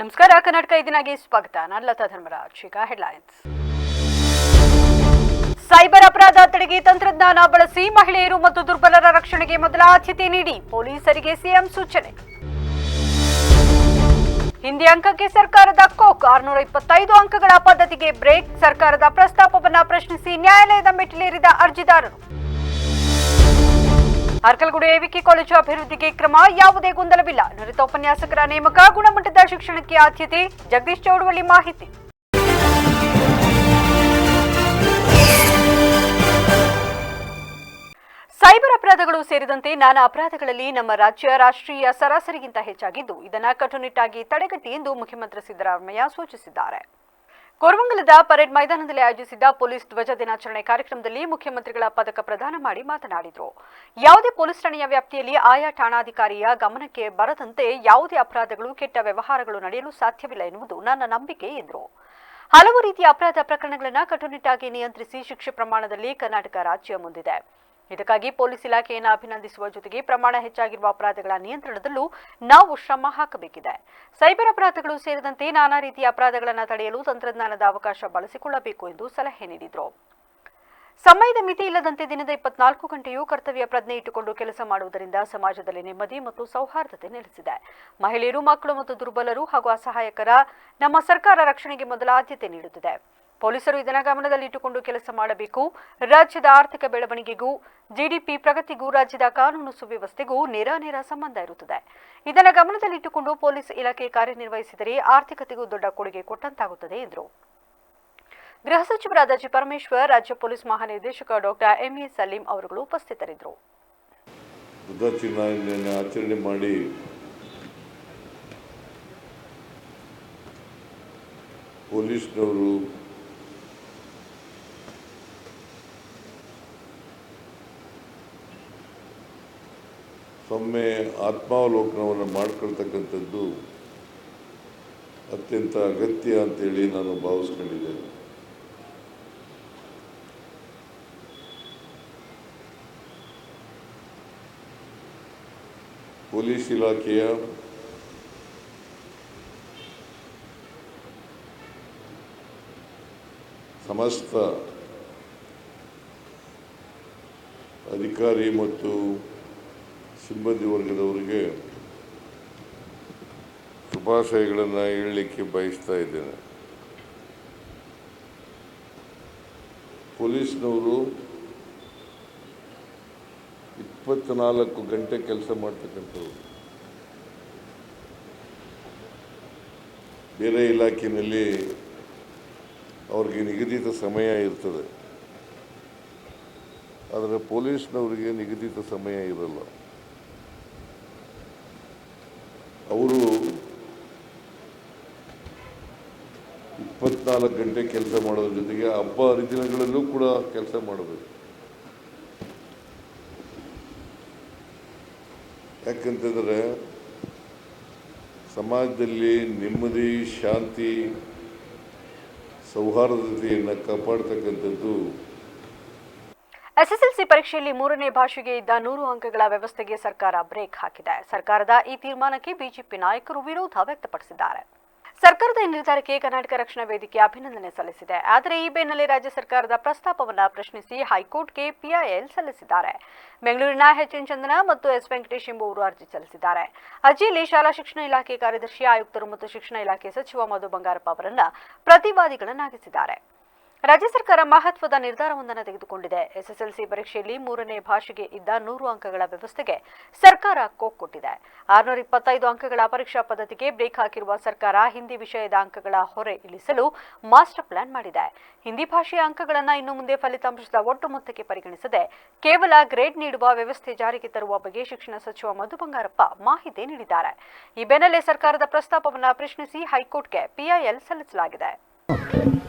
ನಮಸ್ಕಾರ. ಕರ್ನಾಟಕ ಇದೀನಾಗೆ ಸ್ವಾಗತ. ನಾನು ಲತಾ ಧರ್ಮರಾಜ್. ಈಗ ಹೆಡ್ಲೈನ್ಸ್. ಸೈಬರ್ ಅಪರಾಧ ತಡೆಗೆ ತಂತ್ರಜ್ಞಾನ ಬಳಸಿ ಮಹಿಳೆಯರು ಮತ್ತು ದುರ್ಬಲರ ರಕ್ಷಣೆಗೆ ಮೊದಲ ಆದ್ಯತೆ ನೀಡಿ ಪೊಲೀಸರಿಗೆ ಸಿಎಂ ಸೂಚನೆ. ಹಿಂದಿ ಅಂಕಕ್ಕೆ ಸರ್ಕಾರದ ಕೋಕ್. 625 ಅಂಕಗಳ ಪದ್ಧತಿಗೆ ಬ್ರೇಕ್. ಸರ್ಕಾರದ ಪ್ರಸ್ತಾಪವನ್ನು ಪ್ರಶ್ನಿಸಿ ನ್ಯಾಯಾಲಯದ ಮೆಟ್ಟಿಲೇರಿದ ಅರ್ಜಿದಾರರು. ಅರ್ಕಲಗೂಡು ಎವಿಕೆ ಕಾಲೇಜು ಅಭಿವೃದ್ಧಿಗೆ ಕ್ರಮ, ಯಾವುದೇ ಗೊಂದಲವಿಲ್ಲ. ನುರಿತ ಉಪನ್ಯಾಸಕರ ನೇಮಕ, ಗುಣಮಟ್ಟದ ಶಿಕ್ಷಣಕ್ಕೆ ಆದ್ಯತೆ. ಜಗದೀಶ್ ಚೌಡವಳ್ಳಿ ಮಾಹಿತಿ. ಸೈಬರ್ ಅಪರಾಧಗಳು ಸೇರಿದಂತೆ ನಾನಾ ಅಪರಾಧಗಳಲ್ಲಿ ನಮ್ಮ ರಾಜ್ಯ ರಾಷ್ಟ್ರೀಯ ಸರಾಸರಿಗಿಂತ ಹೆಚ್ಚಾಗಿದ್ದು, ಇದನ್ನು ಕಟ್ಟುನಿಟ್ಟಾಗಿ ತಡೆಗಟ್ಟಿ ಎಂದು ಮುಖ್ಯಮಂತ್ರಿ ಸಿದ್ದರಾಮಯ್ಯ ಸೂಚಿಸಿದ್ದಾರೆ. ಕೋರಮಂಗಲದ ಪರೇಡ್ ಮೈದಾನದಲ್ಲಿ ಆಯೋಜಿಸಿದ್ದ ಪೊಲೀಸ್ ಧ್ವಜ ದಿನಾಚರಣೆ ಕಾರ್ಯಕ್ರಮದಲ್ಲಿ ಮುಖ್ಯಮಂತ್ರಿಗಳ ಪದಕ ಪ್ರದಾನ ಮಾಡಿ ಮಾತನಾಡಿದರು. ಯಾವುದೇ ಪೊಲೀಸ್ ಠಾಣೆಯ ವ್ಯಾಪ್ತಿಯಲ್ಲಿ ಆಯಾ ಠಾಣಾಧಿಕಾರಿಯ ಗಮನಕ್ಕೆ ಬರದಂತೆ ಯಾವುದೇ ಅಪರಾಧಗಳು, ಕೆಟ್ಟ ವ್ಯವಹಾರಗಳು ನಡೆಯಲು ಸಾಧ್ಯವಿಲ್ಲ ಎನ್ನುವುದು ನನ್ನ ನಂಬಿಕೆ ಎಂದರು. ಹಲವು ರೀತಿಯ ಅಪರಾಧ ಪ್ರಕರಣಗಳನ್ನು ಕಟ್ಟುನಿಟ್ಟಾಗಿ ನಿಯಂತ್ರಿಸಿ ಶಿಕ್ಷೆ ಪ್ರಮಾಣದಲ್ಲಿ ಕರ್ನಾಟಕ ರಾಜ್ಯ ಮುಂದಿದೆ. ಇದಕ್ಕಾಗಿ ಪೊಲೀಸ್ ಇಲಾಖೆಯನ್ನು ಅಭಿನಂದಿಸುವ ಜೊತೆಗೆ ಪ್ರಮಾಣ ಹೆಚ್ಚಾಗಿರುವ ಅಪರಾಧಗಳ ನಿಯಂತ್ರಣದಲ್ಲೂ ನಾವು ಶ್ರಮ ಹಾಕಬೇಕಿದೆ. ಸೈಬರ್ ಅಪರಾಧಗಳು ಸೇರಿದಂತೆ ನಾನಾ ರೀತಿಯ ಅಪರಾಧಗಳನ್ನು ತಡೆಯಲು ತಂತ್ರಜ್ಞಾನದ ಅವಕಾಶ ಬಳಸಿಕೊಳ್ಳಬೇಕು ಎಂದು ಸಲಹೆ ನೀಡಿದರು. ಸಮಯದ ಮಿತಿ ಇಲ್ಲದಂತೆ ದಿನದ 24 ಗಂಟೆಯೂ ಕರ್ತವ್ಯ ಪ್ರಜ್ಞೆ ಇಟ್ಟುಕೊಂಡು ಕೆಲಸ ಮಾಡುವುದರಿಂದ ಸಮಾಜದಲ್ಲಿ ನೆಮ್ಮದಿ ಮತ್ತು ಸೌಹಾರ್ದತೆ ನೆಲೆಸಿದೆ. ಮಹಿಳೆಯರು, ಮಕ್ಕಳು ಮತ್ತು ದುರ್ಬಲರು ಹಾಗೂ ಅಸಹಾಯಕರ ನಮ್ಮ ಸರ್ಕಾರ ರಕ್ಷಣೆಗೆ ಮೊದಲ ಆದ್ಯತೆ ನೀಡುತ್ತಿದೆ. ಪೊಲೀಸರು ಇದನ್ನು ಗಮನದಲ್ಲಿಟ್ಟುಕೊಂಡು ಕೆಲಸ ಮಾಡಬೇಕು. ರಾಜ್ಯದ ಆರ್ಥಿಕ ಬೆಳವಣಿಗೆಗೂ ಜಿಡಿಪಿ ಪ್ರಗತಿಗೂ ರಾಜ್ಯದ ಕಾನೂನು ಸುವ್ಯವಸ್ಥೆಗೂ ನೇರ ಸಂಬಂಧ ಇರುತ್ತದೆ. ಇದನ್ನು ಗಮನದಲ್ಲಿಟ್ಟುಕೊಂಡು ಪೊಲೀಸ್ ಇಲಾಖೆ ಕಾರ್ಯನಿರ್ವಹಿಸಿದರೆ ಆರ್ಥಿಕತೆಗೂ ದೊಡ್ಡ ಕೊಡುಗೆ ಕೊಟ್ಟಂತಾಗುತ್ತದೆ ಎಂದರು. ಗೃಹ ಸಚಿವರಾದ ಜಿ ಪರಮೇಶ್ವರ್, ರಾಜ್ಯ ಪೊಲೀಸ್ ಮಹಾನಿರ್ದೇಶಕ ಡಾಕ್ಟರ್ ಎಂಎ ಸಲೀಂ ಅವರುಗಳು ಉಪಸ್ಥಿತರಿದ್ದರು. ಆಚರಣೆ ಮಾಡಿ ಪೊಲೀಸ್ನವರು ಒಮ್ಮೆ ಆತ್ಮಾವಲೋಕನವನ್ನು ಮಾಡಿಕೊಳ್ತಕ್ಕಂಥದ್ದು ಅತ್ಯಂತ ಅಗತ್ಯ ಅಂತೇಳಿ ನಾನು ಭಾವಿಸ್ಕೊಂಡಿದ್ದೇನೆ. ಪೊಲೀಸ್ ಇಲಾಖೆಯ ಸಮಸ್ತ ಅಧಿಕಾರಿ ಮತ್ತು ಸಿಬ್ಬಂದಿ ವರ್ಗದವರಿಗೆ ಶುಭಾಶಯಗಳನ್ನು ಹೇಳಲಿಕ್ಕೆ ಬಯಸ್ತಾ ಇದ್ದೇನೆ. ಪೊಲೀಸ್ನವರು 24 ಗಂಟೆ ಕೆಲಸ ಮಾಡ್ತಕ್ಕಂಥವ್ರು. ಬೇರೆ ಇಲಾಖೆಯಲ್ಲಿ ಅವ್ರಿಗೆ ನಿಗದಿತ ಸಮಯ ಇರ್ತದೆ, ಆದರೆ ಪೊಲೀಸ್ನವರಿಗೆ ನಿಗದಿತ ಸಮಯ ಇರಲ್ಲ. ಅವರು 24 ಗಂಟೆ ಕೆಲಸ ಮಾಡೋದ್ರ ಜೊತೆಗೆ ಹಬ್ಬ ಹರಿದಿನಗಳಲ್ಲೂ ಕೂಡ ಕೆಲಸ ಮಾಡಬೇಕು. ಯಾಕಂತಂದರೆ ಸಮಾಜದಲ್ಲಿ ನೆಮ್ಮದಿ, ಶಾಂತಿ, ಸೌಹಾರ್ದತೆಯನ್ನು ಕಾಪಾಡ್ತಕ್ಕಂಥದ್ದು. ಎಸ್ಎಸ್ಎಲ್ಸಿ ಪರೀಕ್ಷೆಯಲ್ಲಿ 3ನೇ ಭಾಷೆಗೆ ಇದ್ದ 100 ಅಂಕಗಳ ವ್ಯವಸ್ಥೆಗೆ ಸರ್ಕಾರ ಬ್ರೇಕ್ ಹಾಕಿದೆ. ಸರ್ಕಾರದ ಈ ತೀರ್ಮಾನಕ್ಕೆ ಬಿಜೆಪಿ ನಾಯಕರು ವಿರೋಧ ವ್ಯಕ್ತಪಡಿಸಿದ್ದಾರೆ. ಸರ್ಕಾರದ ಈ ನಿರ್ಧಾರಕ್ಕೆ ಕರ್ನಾಟಕ ರಕ್ಷಣಾ ವೇದಿಕೆ ಅಭಿನಂದನೆ ಸಲ್ಲಿಸಿದೆ. ಆದರೆ ಈ ಬೆನ್ನಲ್ಲೇ ರಾಜ್ಯ ಸರ್ಕಾರದ ಪ್ರಸ್ತಾಪವನ್ನು ಪ್ರಶ್ನಿಸಿ ಹೈಕೋರ್ಟ್ಗೆ ಪಿಐಎಲ್ ಸಲ್ಲಿಸಿದ್ದಾರೆ. ಬೆಂಗಳೂರಿನ ಎಚ್ಎನ್ ಚಂದನ ಮತ್ತು ಎಸ್ ವೆಂಕಟೇಶ್ ಎಂಬುವರು ಅರ್ಜಿ ಸಲ್ಲಿಸಿದ್ದಾರೆ. ಅರ್ಜಿಯಲ್ಲಿ ಶಾಲಾ ಶಿಕ್ಷಣ ಇಲಾಖೆ ಕಾರ್ಯದರ್ಶಿ, ಆಯುಕ್ತರು ಮತ್ತು ಶಿಕ್ಷಣ ಇಲಾಖೆ ಸಚಿವ ಮಧು ಬಂಗಾರಪ್ಪ ಅವರನ್ನ ಪ್ರತಿವಾದಿಗಳನ್ನಾಗಿಸಿದ್ದಾರೆ. ರಾಜ್ಯ ಸರ್ಕಾರ ಮಹತ್ವದ ನಿರ್ಧಾರವೊಂದನ್ನು ತೆಗೆದುಕೊಂಡಿದೆ. ಎಸ್ಎಸ್ಎಲ್ಸಿ ಪರೀಕ್ಷೆಯಲ್ಲಿ 3ನೇ ಭಾಷೆಗೆ ಇದ್ದ 100 ಅಂಕಗಳ ವ್ಯವಸ್ಥೆಗೆ ಸರ್ಕಾರ ಕೋಕ್ ಕೊಟ್ಟಿದೆ. 625 ಅಂಕಗಳ ಪರೀಕ್ಷಾ ಪದ್ಧತಿಗೆ ಬ್ರೇಕ್ ಹಾಕಿರುವ ಸರ್ಕಾರ ಹಿಂದಿ ವಿಷಯದ ಅಂಕಗಳ ಹೊರೆ ಇಳಿಸಲು ಮಾಸ್ಟರ್ ಪ್ಲಾನ್ ಮಾಡಿದೆ. ಹಿಂದಿ ಭಾಷೆಯ ಅಂಕಗಳನ್ನು ಇನ್ನು ಮುಂದೆ ಫಲಿತಾಂಶದ ಒಟ್ಟು ಮೊತ್ತಕ್ಕೆ ಪರಿಗಣಿಸದೆ ಕೇವಲ ಗ್ರೇಡ್ ನೀಡುವ ವ್ಯವಸ್ಥೆ ಜಾರಿಗೆ ತರುವ ಬಗ್ಗೆ ಶಿಕ್ಷಣ ಸಚಿವ ಮಧು ಬಂಗಾರಪ್ಪ ಮಾಹಿತಿ ನೀಡಿದ್ದಾರೆ. ಈ ಬೆನ್ನಲ್ಲೇ ಸರ್ಕಾರದ ಪ್ರಸ್ತಾಪವನ್ನು ಪ್ರಶ್ನಿಸಿ ಹೈಕೋರ್ಟ್ಗೆ ಪಿಐಎಲ್ ಸಲ್ಲಿಸಲಾಗಿದೆ.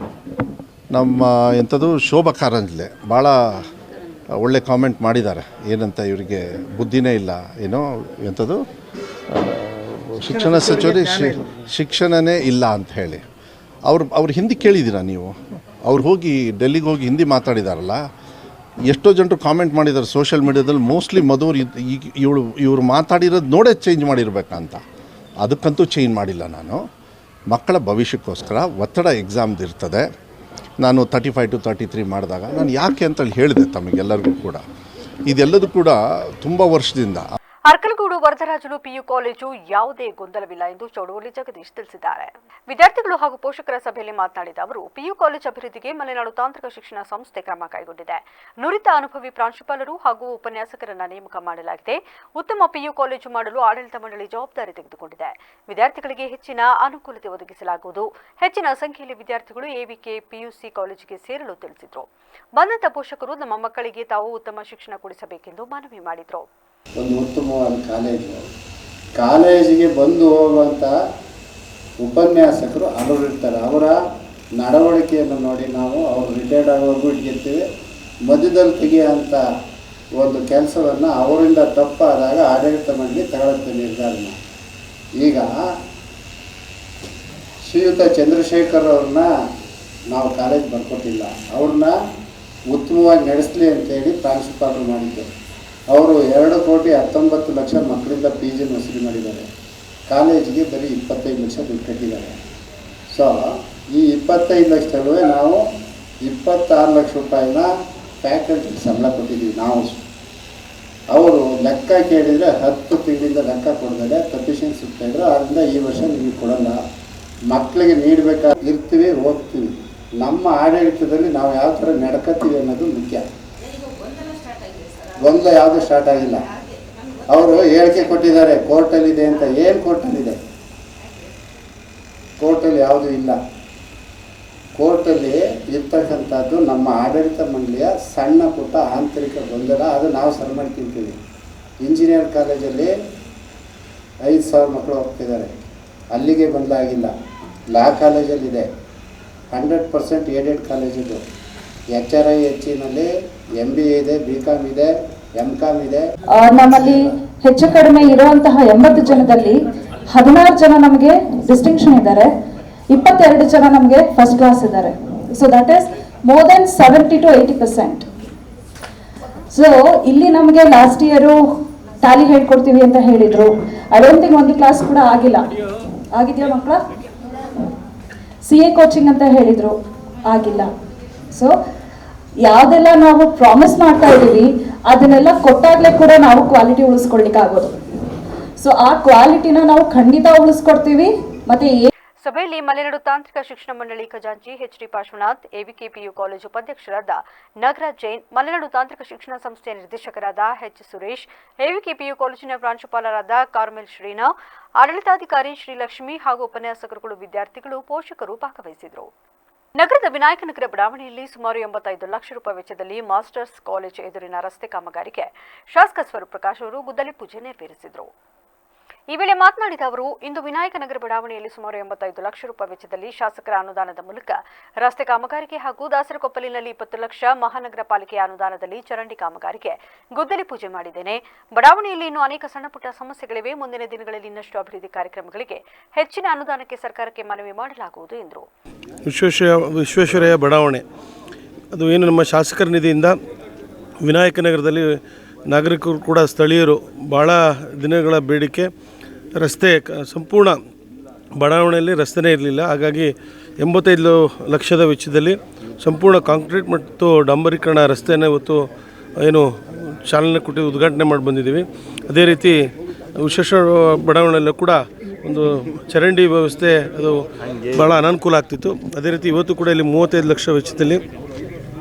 ನಮ್ಮ ಎಂಥದ್ದು ಶೋಭಾ ಕಾರಂಜ್ಲೆ ಭಾಳ ಒಳ್ಳೆ ಕಾಮೆಂಟ್ ಮಾಡಿದ್ದಾರೆ. ಏನಂತ ಇವರಿಗೆ ಬುದ್ಧಿನೇ ಇಲ್ಲ, ಏನೋ ಎಂಥದ್ದು ಶಿಕ್ಷಣ ಸಚಿವರಿಗೆ ಶಿಕ್ಷಣನೇ ಇಲ್ಲ ಅಂತ ಹೇಳಿ. ಅವ್ರು ಹಿಂದಿ ಕೇಳಿದ್ದೀರಾ ನೀವು? ಅವ್ರು ಹೋಗಿ ಡೆಲ್ಲಿಗೆ ಹೋಗಿ ಹಿಂದಿ ಮಾತಾಡಿದಾರಲ್ಲ, ಎಷ್ಟೋ ಜನರು ಕಾಮೆಂಟ್ ಮಾಡಿದ್ದಾರೆ ಸೋಷಿಯಲ್ ಮೀಡಿಯಾದಲ್ಲಿ. ಮೋಸ್ಟ್ಲಿ ಮಧುರ್ ಇವರು ಮಾತಾಡಿರೋದು ನೋಡೇ ಚೇಂಜ್ ಮಾಡಿರ್ಬೇಕಂತ. ಅದಕ್ಕಂತೂ ಚೇಂಜ್ ಮಾಡಿಲ್ಲ ನಾನು. ಮಕ್ಕಳ ಭವಿಷ್ಯಕ್ಕೋಸ್ಕರ ಒತ್ತಡ ಎಕ್ಸಾಮ್ದು ಇರ್ತದೆ. ನಾನು 35 to 33 ಮಾಡಿದಾಗ ನಾನು ಯಾಕೆ ಅಂತೇಳಿ ಹೇಳಿದೆ ತಮಗೆಲ್ಲರಿಗೂ ಕೂಡ. ಇದೆಲ್ಲದೂ ಕೂಡ ತುಂಬ ವರ್ಷದಿಂದ. ಅರ್ಕಲಗೂಡು ವರದರಾಜುಲು ಪಿಯು ಕಾಲೇಜು ಯಾವುದೇ ಗೊಂದಲವಿಲ್ಲ ಎಂದು ಚೌಡವಳ್ಳಿ ಜಗದೀಶ್ ತಿಳಿಸಿದ್ದಾರೆ. ವಿದ್ಯಾರ್ಥಿಗಳು ಹಾಗೂ ಪೋಷಕರ ಸಭೆಯಲ್ಲಿ ಮಾತನಾಡಿದ ಅವರು, ಪಿಯು ಕಾಲೇಜ್ ಅಭಿವೃದ್ಧಿಗೆ ಮಲೆನಾಡು ತಾಂತ್ರಿಕ ಶಿಕ್ಷಣ ಸಂಸ್ಥೆ ಕ್ರಮ ಕೈಗೊಂಡಿದೆ. ನುರಿತ ಅನುಭವಿ ಪ್ರಾಂಶುಪಾಲರು ಹಾಗೂ ಉಪನ್ಯಾಸಕರನ್ನ ನೇಮಕ ಮಾಡಲಾಗಿದೆ. ಉತ್ತಮ ಪಿಯು ಕಾಲೇಜು ಮಾಡಲು ಆಡಳಿತ ಮಂಡಳಿ ಜವಾಬ್ದಾರಿ ತೆಗೆದುಕೊಂಡಿದೆ. ವಿದ್ಯಾರ್ಥಿಗಳಿಗೆ ಹೆಚ್ಚಿನ ಅನುಕೂಲತೆ ಒದಗಿಸಲಾಗುವುದು. ಹೆಚ್ಚಿನ ಸಂಖ್ಯೆಯಲ್ಲಿ ವಿದ್ಯಾರ್ಥಿಗಳು ಎವಿಕೆ ಪಿಯುಸಿ ಕಾಲೇಜಿಗೆ ಸೇರಲು ತಿಳಿಸಿದರು. ಬಂದಂತ ಪೋಷಕರು ನಮ್ಮ ಮಕ್ಕಳಿಗೆ ತಾವು ಉತ್ತಮ ಶಿಕ್ಷಣ ಕೊಡಿಸಬೇಕೆಂದು ಮನವಿ ಮಾಡಿದರು. ಒಂದು ಉತ್ತಮವಾದ ಕಾಲೇಜಿಗೆ ಬಂದು ಹೋಗುವಂಥ ಉಪನ್ಯಾಸಕರು ಹಲವರಿರ್ತಾರೆ. ಅವರ ನಡವಳಿಕೆಯನ್ನು ನೋಡಿ ನಾವು ಅವರು ರಿಟೈರ್ಡ್ ಆಗೋವರೆಗೂ ಇಟ್ಕೊಳ್ತೀವಿ. ಮಧ್ಯದಲ್ಲಿ ತೆಗೆಯುವಂಥ ಒಂದು ಕೆಲಸವನ್ನು ಅವರಿಂದ ತಪ್ಪಾದಾಗ ಆಡಳಿತ ಮಂಡಳಿ ತಗೊಳುತ್ತೆ ನಿರ್ಧಾರನ. ಈಗ ಶ್ರೀಯುತ ಚಂದ್ರಶೇಖರ್ ಅವ್ರನ್ನ ನಾವು ಕಾಲೇಜ್ ಬರ್ಕೊಟ್ಟಿಲ್ಲ, ಅವ್ರನ್ನ ಉತ್ತಮವಾಗಿ ನಡೆಸಲಿ ಅಂತೇಳಿ ಪ್ರಾಂಶುಪಾಲರು ಮಾಡಿದ್ದು. ಅವರು 2,19,00,000 ಮಕ್ಕಳಿಂದ PG ವಸೂಲಿ ಮಾಡಿದ್ದಾರೆ. ಕಾಲೇಜಿಗೆ ಬರೀ 25 ಲಕ್ಷ ದುಡ್ಡು ಕಟ್ಟಿದ್ದಾರೆ. ಸೊ ಈ 25 ಲಕ್ಷದಲ್ಲೂ ನಾವು 26 ಲಕ್ಷ ರೂಪಾಯಿನ ಫ್ಯಾಕಲ್ಟಿಗೆ ಸಂಬಳ ಕೊಟ್ಟಿದ್ದೀವಿ ನಾವು. ಅವರು ಲೆಕ್ಕ ಕೇಳಿದರೆ 10 ತಿಂಗಳಿಂದ ಲೆಕ್ಕ ಕೊಡದೆ ತಪ್ಪಿಷನ್ ಸಿಗ್ತಾಯಿದ್ರು. ಆದ್ದರಿಂದ ಈ ವರ್ಷ ನಿಮಗೆ ಕೊಡೋಲ್ಲ, ಮಕ್ಕಳಿಗೆ ನೀಡಬೇಕಾಗಿರ್ತೀವಿ, ಹೋಗ್ತೀವಿ. ನಮ್ಮ ಆಡಳಿತದಲ್ಲಿ ನಾವು ಯಾವ ಥರ ನಡ್ಕೋತೀವಿ ಅನ್ನೋದು ಮುಖ್ಯ. ಗೊಂದಲ ಯಾವುದೂ ಸ್ಟಾರ್ಟ್ ಆಗಿಲ್ಲ. ಅವರು ಹೇಳಿಕೆ ಕೊಟ್ಟಿದ್ದಾರೆ ಕೋರ್ಟಲ್ಲಿದೆ ಅಂತ. ಏನು ಕೋರ್ಟಲ್ಲಿದೆ? ಕೋರ್ಟಲ್ಲಿ ಯಾವುದೂ ಇಲ್ಲ. ಕೋರ್ಟಲ್ಲಿ ಇರ್ತಕ್ಕಂಥದ್ದು ನಮ್ಮ ಆಡಳಿತ ಮಂಡಳಿಯ ಸಣ್ಣ ಪುಟ್ಟ ಆಂತರಿಕ ಗೊಂದಲ. ಅದು ನಾವು ಸರಿ ಮಾಡ್ಕೊಳ್ತೀವಿ. ಇಂಜಿನಿಯರ್ ಕಾಲೇಜಲ್ಲಿ 5,000 ಮಕ್ಕಳು ಹೋಗ್ತಿದ್ದಾರೆ, ಅಲ್ಲಿಗೆ ಗೊಂದಲ ಲಾ ಕಾಲೇಜಲ್ಲಿದೆ, 100% ಏಡೆಡ್ ಕಾಲೇಜಿದು. HRIHನಲ್ಲಿ MBA ಇದೆ, BCom ಇದೆ, MCom ಇದೆ. ನಮ್ಮಲ್ಲಿ ಹೆಚ್ಚು ಕಡಿಮೆ ಇರುವಂತಹ 80 ಜನದಲ್ಲಿ 16 ಜನ ನಮಗೆ ಡಿಸ್ಟಿಂಕ್ಷನ್ ಇದ್ದಾರೆ, 22 ಜನ ನಮಗೆ ಫಸ್ಟ್ ಕ್ಲಾಸ್ ಇದ್ದಾರೆ. So that is more than 70 to 80%. So ಇಲ್ಲಿ ನಮಗೆ ಲಾಸ್ಟ್ ಇಯರು ಟ್ಯಾಲಿ ಹೇಳ್ಕೊಡ್ತೀವಿ ಅಂತ ಹೇಳಿದ್ರು. ಐ ಡೋಂಟ್ ಥಿಂಕ್ ಒಂದು ಕ್ಲಾಸ್ ಕೂಡ ಆಗಿದೆಯಾ ಮಕ್ಕಳ? CA ಕೋಚಿಂಗ್ ಅಂತ ಹೇಳಿದ್ರು, ಆಗಿಲ್ಲ. ಸೊ ಯಾವುದೆಲ್ಲ ನಾವು ಪ್ರಾಮಿಸ್ ಮಾಡ್ತಾ ಇದ್ದೀವಿ ಅದನ್ನೆಲ್ಲ ಕೊಟ್ಟಾಗಲೇ ಕೂಡ ನಾವು ಕ್ವಾಲಿಟಿ ಉಳಿಸ್ಕೊಳ್ಲಿಕ್ಕೆ ಆಗೋದು. ಸೊ ಆ ಕ್ವಾಲಿಟಿನ ನಾವು ಖಂಡಿತ ಉಳಿಸ್ಕೊಡ್ತೀವಿ. ಮತ್ತೆ ಸಭೆಯಲ್ಲಿ ಮಲೆನಾಡು ತಾಂತ್ರಿಕ ಶಿಕ್ಷಣ ಮಂಡಳಿ ಖಜಾಂಚಿ HD Parshwanath, AVK PU college ಉಪಾಧ್ಯಕ್ಷರಾದ ನಾಗರಾಜ್ ಜೈನ್, ಮಲೆನಾಡು ತಾಂತ್ರಿಕ ಶಿಕ್ಷಣ ಸಂಸ್ಥೆಯ ನಿರ್ದೇಶಕರಾದ H ಸುರೇಶ್, ಎವಿಕೆ ಪಿಯು ಕಾಲೇಜಿನ ಪ್ರಾಂಶುಪಾಲರಾದ ಕಾರ್ಮೆಲ್ ಶ್ರೀನಾ, ಆಡಳಿತಾಧಿಕಾರಿ ಶ್ರೀಲಕ್ಷ್ಮಿ ಹಾಗೂ ಉಪನ್ಯಾಸಕರುಗಳು, ವಿದ್ಯಾರ್ಥಿಗಳು, ಪೋಷಕರು ಭಾಗವಹಿಸಿದರು. ನಗರದ ವಿನಾಯಕನಗರ ಬಡಾವಣೆಯಲ್ಲಿ ಸುಮಾರು 85 ಲಕ್ಷ ರೂಪಾಯಿ ವೆಚ್ಚದಲ್ಲಿ ಮಾಸ್ಟರ್ಸ್ ಕಾಲೇಜ್ ಎದುರಿನ ರಸ್ತೆ ಕಾಮಗಾರಿಗೆ ಶಾಸಕ ಸ್ವರೂಪ್ ಪ್ರಕಾಶ್ ಅವರು ಗುದ್ದಲಿ ಪೂಜೆ ನೆರವೇರಿಸಿದರು. ಈ ವೇಳೆ ಮಾತನಾಡಿದ ಅವರು, ಇಂದು ವಿನಾಯಕನಗರ ಬಡಾವಣೆಯಲ್ಲಿ ಸುಮಾರು 85 ಲಕ್ಷ ರೂಪಾಯಿ ವೆಚ್ಚದಲ್ಲಿ ಶಾಸಕರ ಅನುದಾನದ ಮೂಲಕ ರಸ್ತೆ ಕಾಮಗಾರಿಗೆ ಹಾಗೂ ದಾಸರಕೊಪ್ಪಲಿನಲ್ಲಿ 20 ಲಕ್ಷ ಮಹಾನಗರ ಪಾಲಿಕೆಯ ಅನುದಾನದಲ್ಲಿ ಚರಂಡಿ ಕಾಮಗಾರಿಗೆ ಗುದ್ದಲಿ ಪೂಜೆ ಮಾಡಿದ್ದೇನೆ. ಬಡಾವಣೆಯಲ್ಲಿ ಇನ್ನೂ ಅನೇಕ ಸಣ್ಣಪುಟ್ಟ ಸಮಸ್ಯೆಗಳಿವೆ. ಮುಂದಿನ ದಿನಗಳಲ್ಲಿ ಇನ್ನಷ್ಟು ಅಭಿವೃದ್ಧಿ ಕಾರ್ಯಕ್ರಮಗಳಿಗೆ ಹೆಚ್ಚಿನ ಅನುದಾನಕ್ಕೆ ಸರ್ಕಾರಕ್ಕೆ ಮನವಿ ಮಾಡಲಾಗುವುದು ಎಂದರು. ವಿಶ್ವೇಶ್ವರಯ್ಯ ಬಡಾವಣೆ ಅದು ಏನು ನಮ್ಮ ಶಾಸಕರ ನಿಧಿಯಿಂದ ವಿನಾಯಕನಗರದಲ್ಲಿ ನಾಗರಿಕರು ಕೂಡ ಸ್ಥಳೀಯರು ಭಾಳ ದಿನಗಳ ಬೇಡಿಕೆ, ರಸ್ತೆ ಸಂಪೂರ್ಣ ಬಡಾವಣೆಯಲ್ಲಿ ರಸ್ತೆನೇ ಇರಲಿಲ್ಲ. ಹಾಗಾಗಿ 85 ಲಕ್ಷದ ವೆಚ್ಚದಲ್ಲಿ ಸಂಪೂರ್ಣ ಕಾಂಕ್ರೀಟ್ ಮತ್ತು ಡಾಂಬರೀಕರಣ ರಸ್ತೆಯನ್ನು ಇವತ್ತು ಏನು ಚಾಲನೆ ಕೊಟ್ಟು ಉದ್ಘಾಟನೆ ಮಾಡಿ ಬಂದಿದ್ದೀವಿ. ಅದೇ ರೀತಿ ವಿಶ್ವೇಶ್ವರ ಬಡಾವಣೆಯಲ್ಲೂ ಕೂಡ ಒಂದು ಚರಂಡಿ ವ್ಯವಸ್ಥೆ ಅದು ಭಾಳ ಅನಾನುಕೂಲ ಆಗ್ತಿತ್ತು. ಅದೇ ರೀತಿ ಇವತ್ತು ಕೂಡ ಇಲ್ಲಿ 35 ಲಕ್ಷ ವೆಚ್ಚದಲ್ಲಿ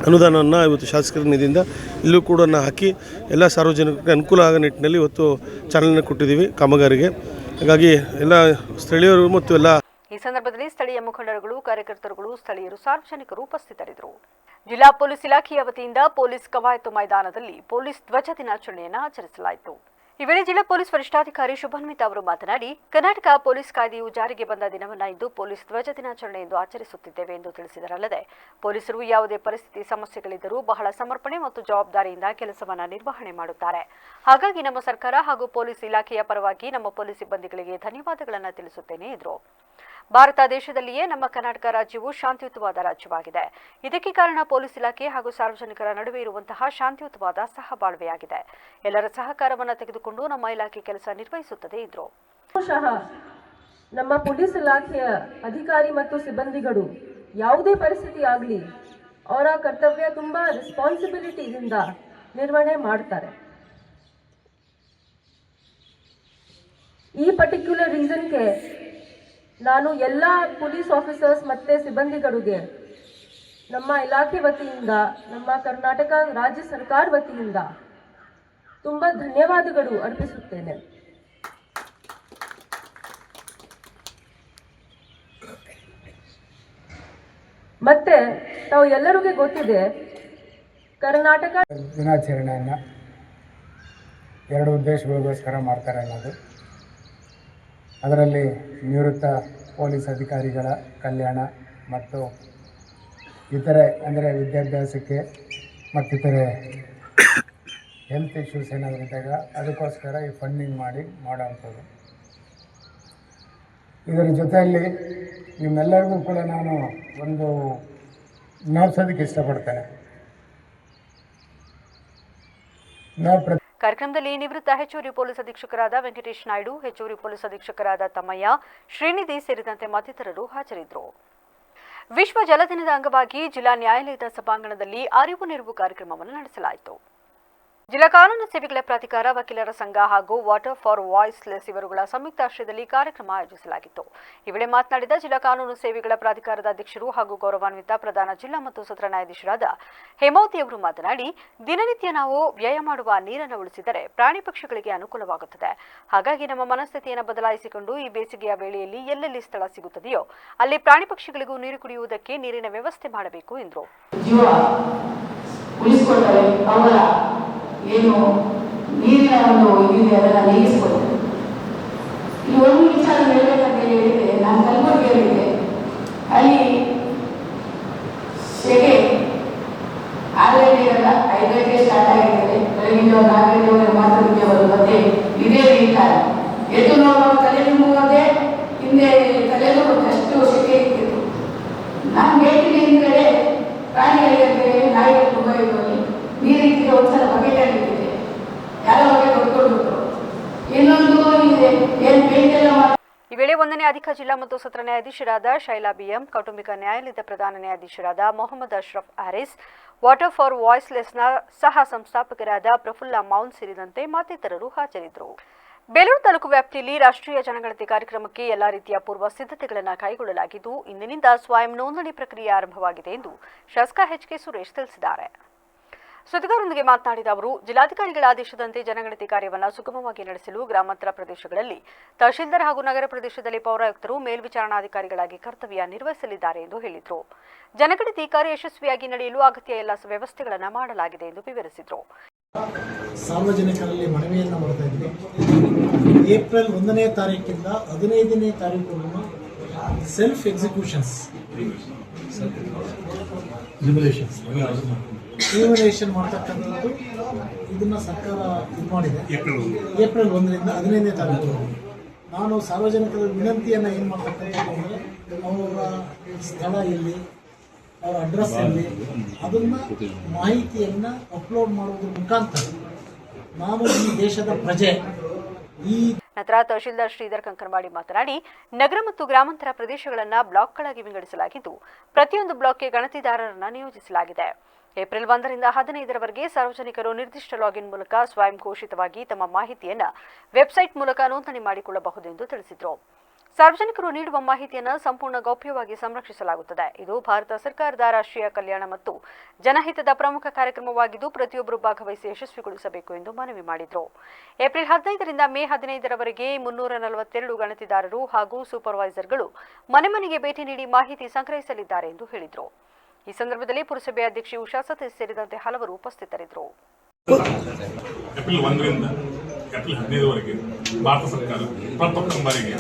ಅನುದಾನವನ್ನು ಇವತ್ತು ಶಾಸಕರ ನಿಧಿಯಿಂದ ಇಲ್ಲೂ ಕೂಡ ಹಾಕಿ ಎಲ್ಲ ಸಾರ್ವಜನಿಕರಿಗೆ ಅನುಕೂಲ ಆಗೋ ನಿಟ್ಟಿನಲ್ಲಿ ಇವತ್ತು ಚಾಲನೆ ಕೊಟ್ಟಿದ್ದೀವಿ ಕಾಮಗಾರಿಗೆ. ಹಾಗಾಗಿ ಎಲ್ಲ ಸ್ಥಳೀಯರು ಮತ್ತು ಎಲ್ಲ ಈ ಸಂದರ್ಭದಲ್ಲಿ ಸ್ಥಳೀಯ ಮುಖಂಡರುಗಳು, ಕಾರ್ಯಕರ್ತರುಗಳು, ಸ್ಥಳೀಯರು, ಸಾರ್ವಜನಿಕರು ಉಪಸ್ಥಿತರಿದ್ದರು. ಜಿಲ್ಲಾ ಪೊಲೀಸ್ ಇಲಾಖೆಯ ವತಿಯಿಂದ ಪೊಲೀಸ್ ಕವಾಯತು ಮೈದಾನದಲ್ಲಿ ಪೊಲೀಸ್ ಧ್ವಜ ದಿನಾಚರಣೆಯನ್ನು ಆಚರಿಸಲಾಯಿತು. ಈ ವೇಳೆ ಜಿಲ್ಲಾ ಪೊಲೀಸ್ ವರಿಷ್ಠಾಧಿಕಾರಿ ಶುಭನ್ವಿತಾ ಅವರು ಮಾತನಾಡಿ, ಕರ್ನಾಟಕ ಪೊಲೀಸ್ ಕಾಯ್ದೆಯು ಜಾರಿಗೆ ಬಂದ ದಿನವನ್ನು ಇಂದು ಪೊಲೀಸ್ ಧ್ವಜ ದಿನಾಚರಣೆ ಎಂದು ಆಚರಿಸುತ್ತಿದ್ದೇವೆ ಎಂದು ತಿಳಿಸಿದರಲ್ಲದೆ, ಪೊಲೀಸರು ಯಾವುದೇ ಪರಿಸ್ಥಿತಿ ಸಮಸ್ಯೆಗಳಿದ್ದರೂ ಬಹಳ ಸಮರ್ಪಣೆ ಮತ್ತು ಜವಾಬ್ದಾರಿಯಿಂದ ಕೆಲಸವನ್ನು ನಿರ್ವಹಣೆ ಮಾಡುತ್ತಾರೆ. ಹಾಗಾಗಿ ನಮ್ಮ ಸರ್ಕಾರ ಹಾಗೂ ಪೊಲೀಸ್ ಇಲಾಖೆಯ ಪರವಾಗಿ ನಮ್ಮ ಪೊಲೀಸ್ ಸಿಬ್ಬಂದಿಗಳಿಗೆ ಧನ್ಯವಾದಗಳನ್ನು ತಿಳಿಸುತ್ತೇನೆ ಎಂದರು. ಭಾರತ ದೇಶದಲ್ಲಿಯೇ ನಮ್ಮ ಕರ್ನಾಟಕ ರಾಜ್ಯವು ಶಾಂತಿಯುತವಾದ ರಾಜ್ಯವಾಗಿದೆ. ಇದಕ್ಕೆ ಕಾರಣ ಪೊಲೀಸ್ ಇಲಾಖೆ ಹಾಗೂ ಸಾರ್ವಜನಿಕರ ನಡುವೆ ಇರುವಂತಹ ಶಾಂತಿಯುತವಾದ ಸಹಬಾಳ್ವೆಯಾಗಿದೆ. ಎಲ್ಲರ ಸಹಕಾರವನ್ನು ತೆಗೆದುಕೊಂಡು ನಮ್ಮ ಇಲಾಖೆ ಕೆಲಸ ನಿರ್ವಹಿಸುತ್ತದೆ ಎಂದರು. ನಮ್ಮ ಪೊಲೀಸ್ ಇಲಾಖೆಯ ಅಧಿಕಾರಿ ಮತ್ತು ಸಿಬ್ಬಂದಿಗಳು ಯಾವುದೇ ಪರಿಸ್ಥಿತಿ ಆಗಲಿ ಅವರ ಕರ್ತವ್ಯ ತುಂಬ ರೆಸ್ಪಾನ್ಸಿಬಿಲಿಟಿಯಿಂದ ನಿರ್ವಹಣೆ ಮಾಡ್ತಾರೆ. ಈ ಪರ್ಟಿಕ್ಯುಲರ್ ರೀಸನ್ಗೆ ನಾನು ಎಲ್ಲ ಪೊಲೀಸ್ ಆಫೀಸರ್ಸ್ ಮತ್ತು ಸಿಬ್ಬಂದಿಗಳಿಗೆ ನಮ್ಮ ಇಲಾಖೆ ವತಿಯಿಂದ, ನಮ್ಮ ಕರ್ನಾಟಕ ರಾಜ್ಯ ಸರ್ಕಾರ ವತಿಯಿಂದ ತುಂಬ ಧನ್ಯವಾದಗಳು ಅರ್ಪಿಸುತ್ತೇನೆ. ಮತ್ತೆ ತಾವು ಎಲ್ಲರಿಗೂ ಗೊತ್ತಿದೆ, ಕರ್ನಾಟಕ ದಿನಾಚರಣೆಯನ್ನು ಎರಡು ಉದ್ದೇಶಗಳಿಗೋಸ್ಕರ ಮಾಡ್ತಾರೆ ಅನ್ನೋದು. ಅದರಲ್ಲಿ ನಿವೃತ್ತ ಪೊಲೀಸ್ ಅಧಿಕಾರಿಗಳ ಕಲ್ಯಾಣ ಮತ್ತು ಇತರೆ ಅಂದರೆ ವಿದ್ಯಾಭ್ಯಾಸಕ್ಕೆ ಮತ್ತಿತರೆ ಹೆಲ್ತ್ ಇಶ್ಯೂಸ್ ಏನಾದರೂ ಇದ್ದಾಗ ಅದಕ್ಕೋಸ್ಕರ ಈ ಫಂಡಿಂಗ್ ಮಾಡೋವಂಥದ್ದು. ಇದರ ಜೊತೆಯಲ್ಲಿ ನಿಮ್ಮೆಲ್ಲರಿಗೂ ಕೂಡ ನಾನು ಒಂದು ಜ್ಞಾಪಿಸೋದಕ್ಕೆ ಇಷ್ಟಪಡ್ತೇನೆ. ಕಾರ್ಯಕ್ರಮದಲ್ಲಿ ನಿವೃತ್ತ ಹೆಚ್ಚುವರಿ ಪೊಲೀಸ್ ಅಧೀಕ್ಷಕರಾದ ವೆಂಕಟೇಶ್ ನಾಯ್ಡು, ಹೆಚ್ಚುವರಿ ಪೊಲೀಸ್ ಅಧೀಕ್ಷಕರಾದ ತಮ್ಮಯ್ಯ, ಶ್ರೀನಿಧಿ ಸೇರಿದಂತೆ ಮತ್ತಿತರರು ಹಾಜರಿದ್ದರು. ವಿಶ್ವ ಜಲ ದಿನದ ಅಂಗವಾಗಿ ಜಿಲ್ಲಾ ನ್ಯಾಯಾಲಯದ ಸಭಾಂಗಣದಲ್ಲಿ ಅರಿವು ನೆರವು ಕಾರ್ಯಕ್ರಮವನ್ನು ನಡೆಸಲಾಯಿತು. ಜಿಲ್ಲಾ ಕಾನೂನು ಸೇವೆಗಳ ಪ್ರಾಧಿಕಾರ, ವಕೀಲರ ಸಂಘ ಹಾಗೂ ವಾಟರ್ ಫಾರ್ ವಾಯ್ಸ್ಲೆಸ್ ಇವರುಗಳ ಸಂಯುಕ್ತಾಶ್ರಯದಲ್ಲಿ ಕಾರ್ಯಕ್ರಮ ಆಯೋಜಿಸಲಾಗಿತ್ತು. ಈ ವೇಳೆ ಮಾತನಾಡಿದ ಜಿಲ್ಲಾ ಕಾನೂನು ಸೇವೆಗಳ ಪ್ರಾಧಿಕಾರದ ಅಧ್ಯಕ್ಷರು ಹಾಗೂ ಗೌರವಾನ್ವಿತ ಪ್ರಧಾನ ಜಿಲ್ಲಾ ಮತ್ತು ಸತ್ರ ನ್ಯಾಯಾಧೀಶರಾದ ಹೇಮಾವತಿ ಅವರು ಮಾತನಾಡಿ, ದಿನನಿತ್ಯ ನಾವು ವ್ಯಯ ಮಾಡುವ ನೀರನ್ನು ಉಳಿಸಿದರೆ ಪ್ರಾಣಿ ಪಕ್ಷಿಗಳಿಗೆ ಅನುಕೂಲವಾಗುತ್ತದೆ. ಹಾಗಾಗಿ ನಮ್ಮ ಮನಸ್ಥಿತಿಯನ್ನು ಬದಲಾಯಿಸಿಕೊಂಡು ಈ ಬೇಸಿಗೆಯ ವೇಳೆಯಲ್ಲಿ ಎಲ್ಲೆಲ್ಲಿ ಸ್ಥಳ ಸಿಗುತ್ತದೆಯೋ ಅಲ್ಲಿ ಪ್ರಾಣಿ ಪಕ್ಷಿಗಳಿಗೂ ನೀರು ಕುಡಿಯುವುದಕ್ಕೆ ನೀರಿನ ವ್ಯವಸ್ಥೆ ಮಾಡಬೇಕು ಎಂದರು. ಏನು ನೀರಿನ ಒಂದು ಇದಿದೆ ಅದನ್ನು ನೀಗಿಸ್ಕೊಳ್ತೇವೆ. ಈ ಒಂದು ವಿಚಾರ ಹೇಳಬೇಕಂತ ಹೇಳಿದರೆ, ನಾನು ಕಲಬುರಗಿಯಲ್ಲಿದ್ದೆ. ಅಲ್ಲಿ ಸೆಗೆ 6 ಗಂಟೆಗೆಲ್ಲ 5 ಗಂಟೆಗೆ ಸ್ಟಾರ್ಟ್ ಆಗಿದ್ದಾರೆ. ಬೆಳಗಿನ 4 ಗಂಟೆವರೆಗೆ ಮಾತೃಕೆ ಅವರು ಮತ್ತೆ ಇದೇ ರೀತಾರೆ. ಎದ್ದು ನೋಡುವ ತಲೆ ತುಂಬುವುದೇ ಹಿಂದೆ ತಲೆನೋವು ಅಷ್ಟು ಸೆಕೆ ಇರ್ತಿತ್ತು. ನಾನು ಹೇಳ್ತೀನಿ ಅಂದರೆ ಪ್ರಾಣಿಗಳಿಗೆ ನಾಯಿಗಳು ತುಂಬ ಇರುವಲ್ಲಿ ನೀರಿಗೆ ಒಂದ್ಸಲ ಬಕೆಟ್ ಆಗಿಟ್ಟಿದೆ, ಯಾರ ಬಗ್ಗೆ ಕೊಟ್ಕೊಂಡು ಇನ್ನೊಂದು ಇದೆ ಏನು ಬೇಕೆಲ್ಲ. ಈ ವೇಳೆ 1ನೇ ಅಧಿಕ ಜಿಲ್ಲಾ ಮತ್ತು ಸತ್ರ ನ್ಯಾಯಾಧೀಶರಾದ ಶೈಲಾ ಬಿಎಂ, ಕೌಟುಂಬಿಕ ನ್ಯಾಯಾಲಯದ ಪ್ರಧಾನ ನ್ಯಾಯಾಧೀಶರಾದ ಮೊಹಮ್ಮದ್ ಅಶ್ರಫ್ ಆರಿಸ್, ವಾಟರ್ ಫಾರ್ ವಾಯ್ಸ್ಲೆಸ್ನ ಸಹ ಸಂಸ್ಥಾಪಕರಾದ ಪ್ರಫುಲ್ಲಾ ಮೌನ್ ಸೇರಿದಂತೆ ಮತ್ತಿತರರು ಹಾಜರಿದ್ದರು. ಬೇಲೂರು ತಾಲೂಕು ವ್ಯಾಪ್ತಿಯಲ್ಲಿ ರಾಷ್ಟ್ರೀಯ ಜನಗಣತಿ ಕಾರ್ಯಕ್ರಮಕ್ಕೆ ಎಲ್ಲಾ ರೀತಿಯ ಪೂರ್ವ ಸಿದ್ಧತೆಗಳನ್ನು ಕೈಗೊಳ್ಳಲಾಗಿದ್ದು, ಇಂದಿನಿಂದ ಸ್ವಯಂ ನೋಂದಣಿ ಪ್ರಕ್ರಿಯೆ ಆರಂಭವಾಗಿದೆ ಎಂದು ಶಾಸಕ ಎಚ್.ಕೆ. ಸುರೇಶ್ ತಿಳಿಸಿದ್ದಾರೆ. ಸುದ್ದಿಗಾರರೊಂದಿಗೆ ಮಾತನಾಡಿದ ಅವರು, ಜಿಲ್ಲಾಧಿಕಾರಿಗಳ ಆದೇಶದಂತೆ ಜನಗಣತಿ ಕಾರ್ಯವನ್ನು ಸುಗಮವಾಗಿ ನಡೆಸಲು ಗ್ರಾಮಾಂತರ ಪ್ರದೇಶಗಳಲ್ಲಿ ತಹಶೀಲ್ದಾರ್ ಹಾಗೂ ನಗರ ಪ್ರದೇಶದಲ್ಲಿ ಪೌರಾಯುಕ್ತರು ಮೇಲ್ವಿಚಾರಣಾಧಿಕಾರಿಗಳಾಗಿ ಕರ್ತವ್ಯ ನಿರ್ವಹಿಸಲಿದ್ದಾರೆ ಎಂದು ಹೇಳಿದರು. ಜನಗಣತಿ ಕಾರ್ಯ ಯಶಸ್ವಿಯಾಗಿ ನಡೆಯಲು ಅಗತ್ಯ ಎಲ್ಲ ವ್ಯವಸ್ಥೆಗಳನ್ನು ಮಾಡಲಾಗಿದೆ ಎಂದು ವಿವರಿಸಿದರು. ಸಾರ್ವಜನಿಕರಲ್ಲಿ ಮನವಿಯನ್ನು ಮಾಡ್ತಾ ಇದ್ವಿ. ಏಪ್ರಿಲ್ 1ನೇ ತಾರೀಕಿಂದ 15ನೇ ತಾರೀಕು ಸೆಲ್ಫ್ ಎಕ್ಸಿಕ್ಯೂಷನ್ಸ್ ರಿಮ್ಯುನರೇಷನ್ ಮಾಡ್ತಕ್ಕಂಥದ್ದು ಇದನ್ನು ಸರ್ಕಾರ ಇದು ಮಾಡಿದೆ. ಏಪ್ರಿಲ್ 1ರಿಂದ 15ನೇ ತಾರೀಕು ನಾನು ಸಾರ್ವಜನಿಕರ ವಿನಂತಿಯನ್ನು ಏನು ಮಾಡ್ತಕ್ಕಂಥದ್ದು ಅಂದರೆ, ಅವರ ಸ್ಥಳ ಎಲ್ಲಿ, ಅವರ ಅಡ್ರೆಸ್ ಎಲ್ಲಿ, ಅದನ್ನು ಮಾಹಿತಿಯನ್ನು ಅಪ್ಲೋಡ್ ಮಾಡುವುದರ ಮುಖಾಂತರ ನಾನು ಈ ದೇಶದ ಪ್ರಜೆ. ನಂತರ ತಹಶೀಲ್ದಾರ್ ಶ್ರೀಧರ್ ಕಂಕನವಾಡಿ ಮಾತನಾಡಿ, ನಗರ ಮತ್ತು ಗ್ರಾಮಾಂತರ ಪ್ರದೇಶಗಳನ್ನು ಬ್ಲಾಕ್ಗಳಾಗಿ ವಿಂಗಡಿಸಲಾಗಿದ್ದು, ಪ್ರತಿಯೊಂದು ಬ್ಲಾಕ್ಗೆ ಗಣತಿದಾರರನ್ನು ನಿಯೋಜಿಸಲಾಗಿದೆ. ಏಪ್ರಿಲ್ 1ರಿಂದ 15ರವರೆಗೆ ಸಾರ್ವಜನಿಕರು ನಿರ್ದಿಷ್ಟ ಲಾಗಿನ್ ಮೂಲಕ ಸ್ವಯಂ ಘೋಷಿತವಾಗಿ ತಮ್ಮ ಮಾಹಿತಿಯನ್ನು ವೆಬ್ಸೈಟ್ ಮೂಲಕ ನೋಂದಣಿ ಮಾಡಿಕೊಳ್ಳಬಹುದೆಂದು ತಿಳಿಸಿದರು. ಸಾರ್ವಜನಿಕರು ನೀಡುವ ಮಾಹಿತಿಯನ್ನು ಸಂಪೂರ್ಣ ಗೌಪ್ಯವಾಗಿ ಸಂರಕ್ಷಿಸಲಾಗುತ್ತದೆ. ಇದು ಭಾರತ ಸರ್ಕಾರದ ರಾಷ್ಟ್ರೀಯ ಕಲ್ಯಾಣ ಮತ್ತು ಜನಹಿತದ ಪ್ರಮುಖ ಕಾರ್ಯಕ್ರಮವಾಗಿದ್ದು, ಪ್ರತಿಯೊಬ್ಬರು ಭಾಗವಹಿಸಿ ಯಶಸ್ವಿಗೊಳಿಸಬೇಕು ಎಂದು ಮನವಿ ಮಾಡಿದರು. ಏಪ್ರಿಲ್ 15ರಿಂದ ಮೇ 15ರವರೆಗೆ 342 ಗಣತಿದಾರರು ಹಾಗೂ ಸೂಪರ್ವೈಸರ್ಗಳು ಮನೆ ಮನೆಗೆ ಭೇಟಿ ನೀಡಿ ಮಾಹಿತಿ ಸಂಗ್ರಹಿಸಲಿದ್ದಾರೆ ಎಂದು ಹೇಳಿದರು. ಈ ಸಂದರ್ಭದಲ್ಲಿ ಪುರಸಭೆ ಅಧ್ಯಕ್ಷೆ ಉಷಾ ಸತೀಶ್ ಸೇರಿದಂತೆ ಹಲವರು ಉಪಸ್ಥಿತರಿದ್ದರು. ಏಪ್ರಿಲ್ 1ರಿಂದ ಏಪ್ರಿಲ್ 15ರವರೆಗೆ ಭಾರತ ಸರ್ಕಾರ ಪ್ರಥಮ ಬಾರಿಗೆ